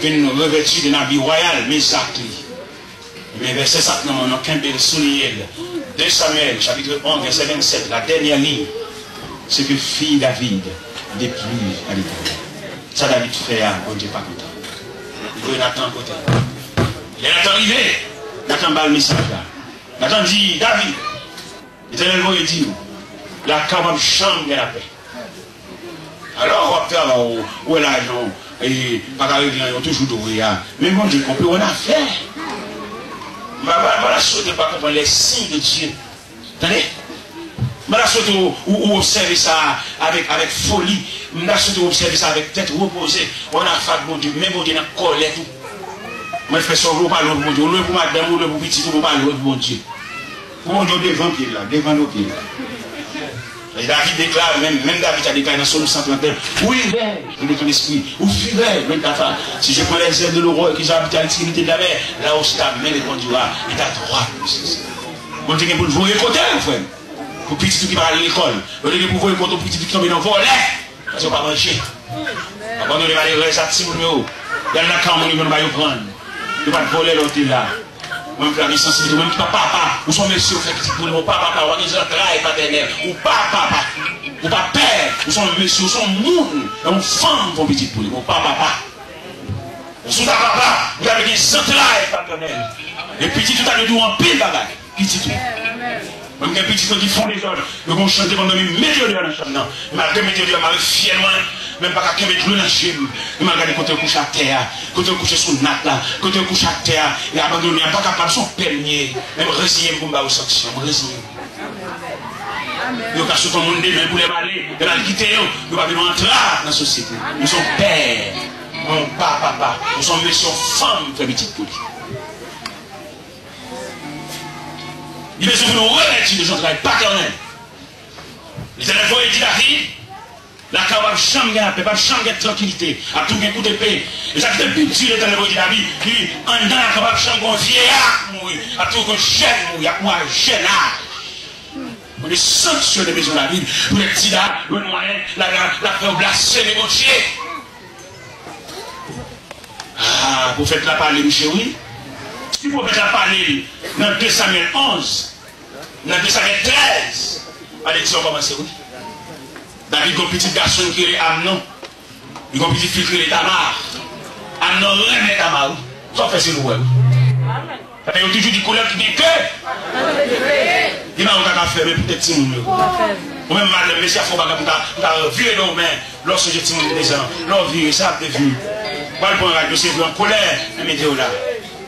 Qui vient revêtu de l'habit royal, mais ça. Mais verset 7, non, on n'a qu'un bel soulier. 2 Samuel, chapitre 11, verset 27, la dernière ligne, c'est que fille David déplie à l'Éternel. Ça, David fait, bon Dieu, pas content. Il veut Nathan côté. Il est Nathan arrivé. Nathan bat le message là. Nathan dit, David, l'Éternel va lui dire, la cabane chambre de la paix. Alors, on va faire, où est l'argent? Et, pas qu'à régler, ils ont toujours doué. Mais bon Dieu, on peut, on a fait. Je ne souhaite pas comprendre les signes de Dieu. Attendez? Je ne souhaite pas observer ça avec folie. Je ne souhaite pas observer ça avec tête reposée. On a fait bon Dieu, même bon Dieu, on a collé tout. Je fais ça pour parler de bon Dieu. On pour madame, on pour petit, pour parler de bon Dieu. Pour mon Dieu, devant pied là, devant nos pieds. Et David déclare, même David a déclaré dans Somme 131, oui, il est ton esprit, ou fureur, même ta femme. Si je prends les ailes de l'aurore et que j'habite à l'extrémité de la mer, là où je t'amène, répondra, et ta droite. Bon Dieu, pour le voir écouter, frère. Pour petit tout qui va à l'école. Bon Dieu, pour voir écouter, petit tout qui tombe dans le volet. Parce qu'on ne va pas manger. Abandonner les malheureux, ça tire le haut. Il y en a quand on va y prendre. Il ne va pas voler l'autre là. Même qui a des sensibilités, même qui pas papa, ou son monsieur fait petit pour nous, papa, ou un travail paternel, ou papa, ou pas père, ou son monsieur, ou son monde, et une femme pour petit pour nous, ou pas papa. Ou son papa, vous avez des travail paternel. Et petit tout à l'heure, en pile bagage, petit tout. Même que petit tout qui font des ordres, ils vont chanter pendant une météo de la chambre. Malgré météo de la marée fièrement. Même pas qu'à mettre l'eau dans le chim. Il m'a regardé quand on couche à terre, quand on couche sur le nat là, quand on couche à terre, et abandonné, il n'est pas capable de son permis, même résigner pour me sanction, résigner. Il y a tout le monde demain pour les malais, il va quitter, il va venir entrer dans la société. Nous sommes pères, mon papa, nous sommes messieurs, femmes, très petites pour lui. Il veut nous remettre des gens travail paternel. Les élèves vont dire David. La cabane chambre de la paix, pas chambre de tranquillité, à tout un coup de paix. Et ça qui est plus dur, l'éternel de David, qui en dans la cabane chambre, un vieillard mourir, à tout un jeune mourir, à un jeune âge. On est sanctionné de maison de la ville, pour les petits là, le moyen, la faire blasphémer mon Dieu. Ah, pour faire la parler, monsieur, oui. Si vous faites la parler, dans 2 Samuel 11, dans 2 Samuel 13, allez, tu vas commencer, oui. David, un petit garçon qui est Amnon. Il y a un petit filtre les tamards. À non remettre tamards. Ça fait c'est le web. Il y a toujours des couleurs qui viennent que. Il m'a encore fait, mais peut-être si nous. Ou même madame, monsieur, il faut pas que vieux non, mais lorsque j'ai dit des gens, leur vie, ça a été vu. Pas le point radio, c'est en colère, mais mettez-vous là,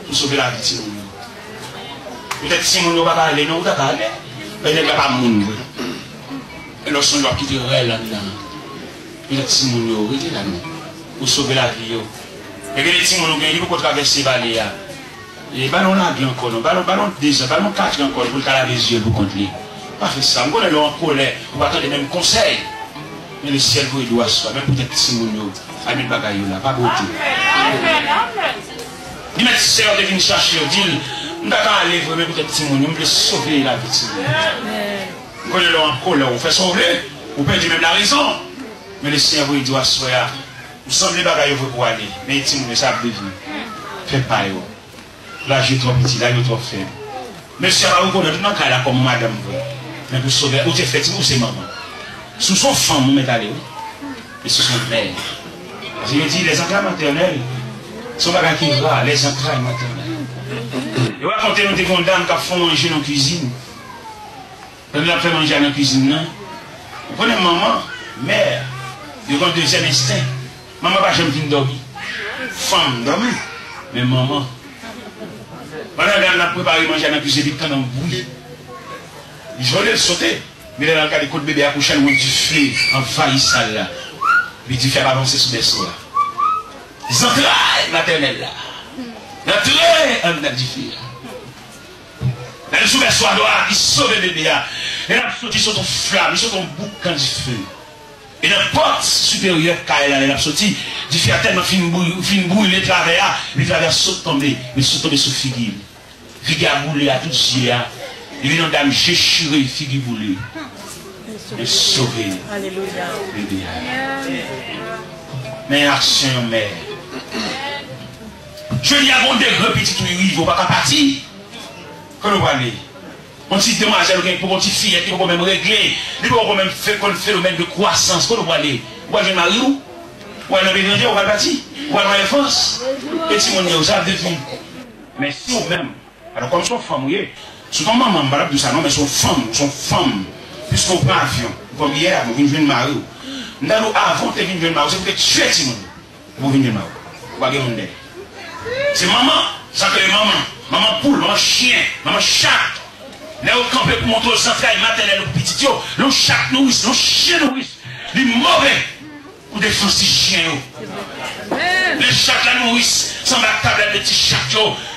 pour sauver la vie de Simon. Peut-être si mon ne va pas aller, non, vous n'avez pas aller. Mais il n'y a pas de monde. Et lorsqu'on doit quitter là-dedans, peut-être si mon ne va pas là, pour sauver la vie. Et que les Simon ne vont pas traverser les vallées. Et ballon là, bien encore, ballon 2 ans, ballon 4 encore, pour le laver les yeux pour contrôler. Pas fait ça, on est là en colère, on va attendre les mêmes conseils. Mais le ciel vous doit soi, même peut-être si mon ne va pas aller là, pas beauté. Dis mais si c'est de venir chercher, dis on va aller mais peut-être si mon peut sauver la vie de Simon. On est là en colère, on fait sauver, on peut dire même la raison. Mais le ciel vous doit soi, vous semblez bagaille pour aller, mais Simon ça va devenir. Faites pas yo. Là j'ai trop petit, là j'ai trop faible. Mais si vous connaissez dans cas là comme madame mais pour sauver, ou c'est fait, ou c'est maman. Sous son femme, vous mettez aller, et sous son mère. Parce que je dis, les entrailles maternelles, sont pas qui va, les entrailles maternelles. Je vais raconter des dame qui font manger dans la cuisine. Quand elle a fait manger dans la cuisine, vous connaissez maman, mère, il y a un deuxième instinct. Maman va jamais dormir. Femme dormir, mais maman. Pendant qu'elle a préparé manger dans la cuisine, elle a bouilli. Je voulais sauter. Mais là, dans le cas des côtes bébés accouchés, il y a du feu envahissant là. Il dit faire avancer sous les sols là. Les entrailles maternelles là. L'entraille en a du feu. Là, le sous les sols là, il sauve le bébé là. Et là, il saute sur ton flamme, il saute ton boucan du feu. Et la porte supérieure, quand elle a sorti, il fait tellement fin bouille, les travers, les travers sautent tomber, mais sautent tomber sur figure. Figure à bouler à tout yeux. Il vient dame déchirer, figure boulée. Et sauver. Alléluia. Mais action, mère. Je dis à mon degré, petit tout, il ne faut pas partir. Quand on va aller. On dit demoiselle, pour une petite fille, il faut même régler. Il faut même faire un phénomène de croissance. Quand on va aller. On va aller marier où? On va aller on va partir. On va aller force. Et si on y a ça, devine. Mais si on même, alors comme son femme, c'est ton maman, malade de ça, non, mais son femme, puisqu'on prend avion, comme hier, vous venez de marier. Nous allons avant de venir de marier, c'est peut-être tuer Simon. Vous venez de marier. Vous voyez mon nez. C'est maman, ça que les mamans, maman poule, maman chien, maman chat. Là, au campé pour montrer aux entrailles maternelles aux petits, le chat nourrice, le chien nourrice, les mauvais pour défendre ces chiens. Les chats la nourrice, sans la table, les petits chats.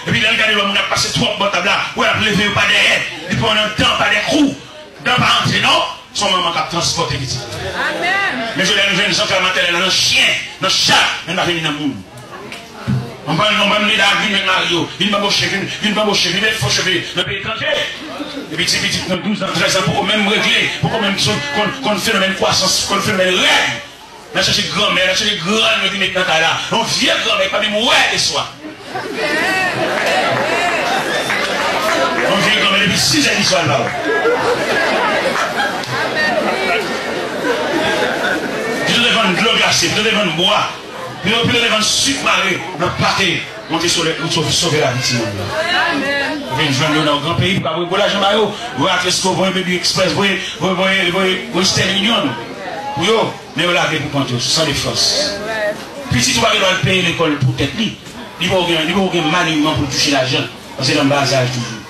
Et puis là, regardez, on a passé 3 bonnes tables là, on a levé pas derrière, et puis on a un temps, pas des coups, dans pas entrer, non? Son maman qui a transporté petit. Amen. Mais je l'ai vu, les entrailles maternelles, dans le chien, dans le chat, on va venir dans le monde. On va mener la vie avec Mario. Il m'a boché, il m'a boché, il m'a fauché dans le pays étranger. Et puis, c'est petit, 12 ans, 13 ans, pour même régler, pour même qu'on fait le même croissance, qu'on fait le même règle. On a cherché grand-mère, on a cherché grand-mère qui met dans là. On vient grand-mère, pas même ouais et soir. On vient grand-mère depuis 6 ans d'histoire là. Puis on devant de l'eau glacée, puis on devant de bois. Puis on devant de sucre maré, on a pâté, monter sur le sauver la vie de monde. Vous venez joindre dans le grand pays, vous voyez l'argent Mario, vous voyez Atresco, vous voyez Baby Express, vous voyez Western Union. Yo, mais vous l'avez pour compter, ce sont des forces. Puis si tu vas aller payer l'école pour tête, il va aucun maniement pour toucher l'argent. Parce que c'est dans le bas âge toujours.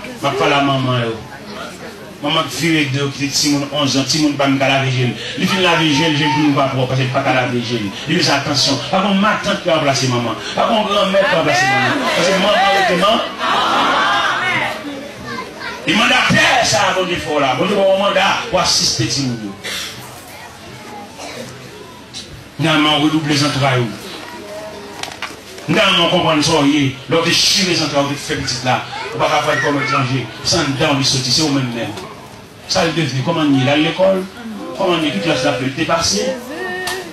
Je ne parle pas à la maman. Maman qui vit avec deux petits 11 ans, Timon pas me laver gel. Il fait laver gel, j'ai dit pas pour parce que pas laver gel. Il fait attention. Par contre, ma tante peut remplacer maman. Par contre, grand-mère peut remplacer maman. Parce que maman est maman. Il m'a dit ça à bon défaut là. Bon défaut, mandat pour assister Timon. Nous avons redoublé les entrailles. Nous avons compris ça. Lors de chier les entrailles, de faire petit là. On ne va pas faire comme étranger. Sans dents, il sortit, c'est au même même. Ça le devenu. Comment il est à l'école? Comment il est qui classe la feuille? T'es passé?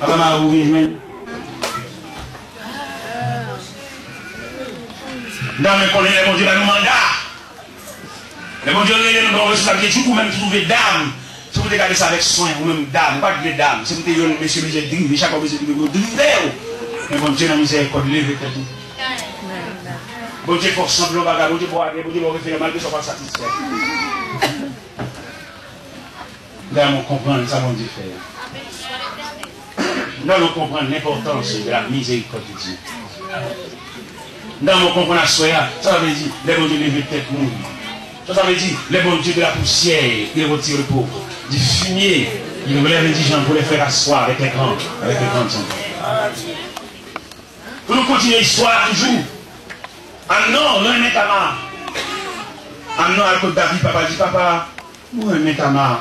Comment vous venez? Nous avons connu les bons dieux dans nos mandats. Les bons dieux, nous avons responsabilité. Tu peux même trouver dame. C'est pour vous regardez ça avec soin, ou même dame, pas de dame. Si vous êtes un monsieur, monsieur, drivé, chaque fois que vous drivé, mais bon Dieu, la miséricorde, levez tout. Bon Dieu, pour sembler au bagage, bon Dieu, pour aller, bon Dieu, pour refaire mal, mais ça va satisfaire. Là, on comprend, ça va Dieu faire. Là, on comprend l'importance de la miséricorde de Dieu. Là, on comprend la soya, ça veut dire, les bons dieux levés tête mourir. Ça veut dire, les bons dieux de la poussière, ils retirent le pauvre. Du fumier, ils relèvent les gens pour les faire asseoir avec les grands enfants. Pour nous continuer l'histoire toujours. Ah non, l'un est à marre. Ah non, à côté David, papa dit, papa, moi, un est à marre.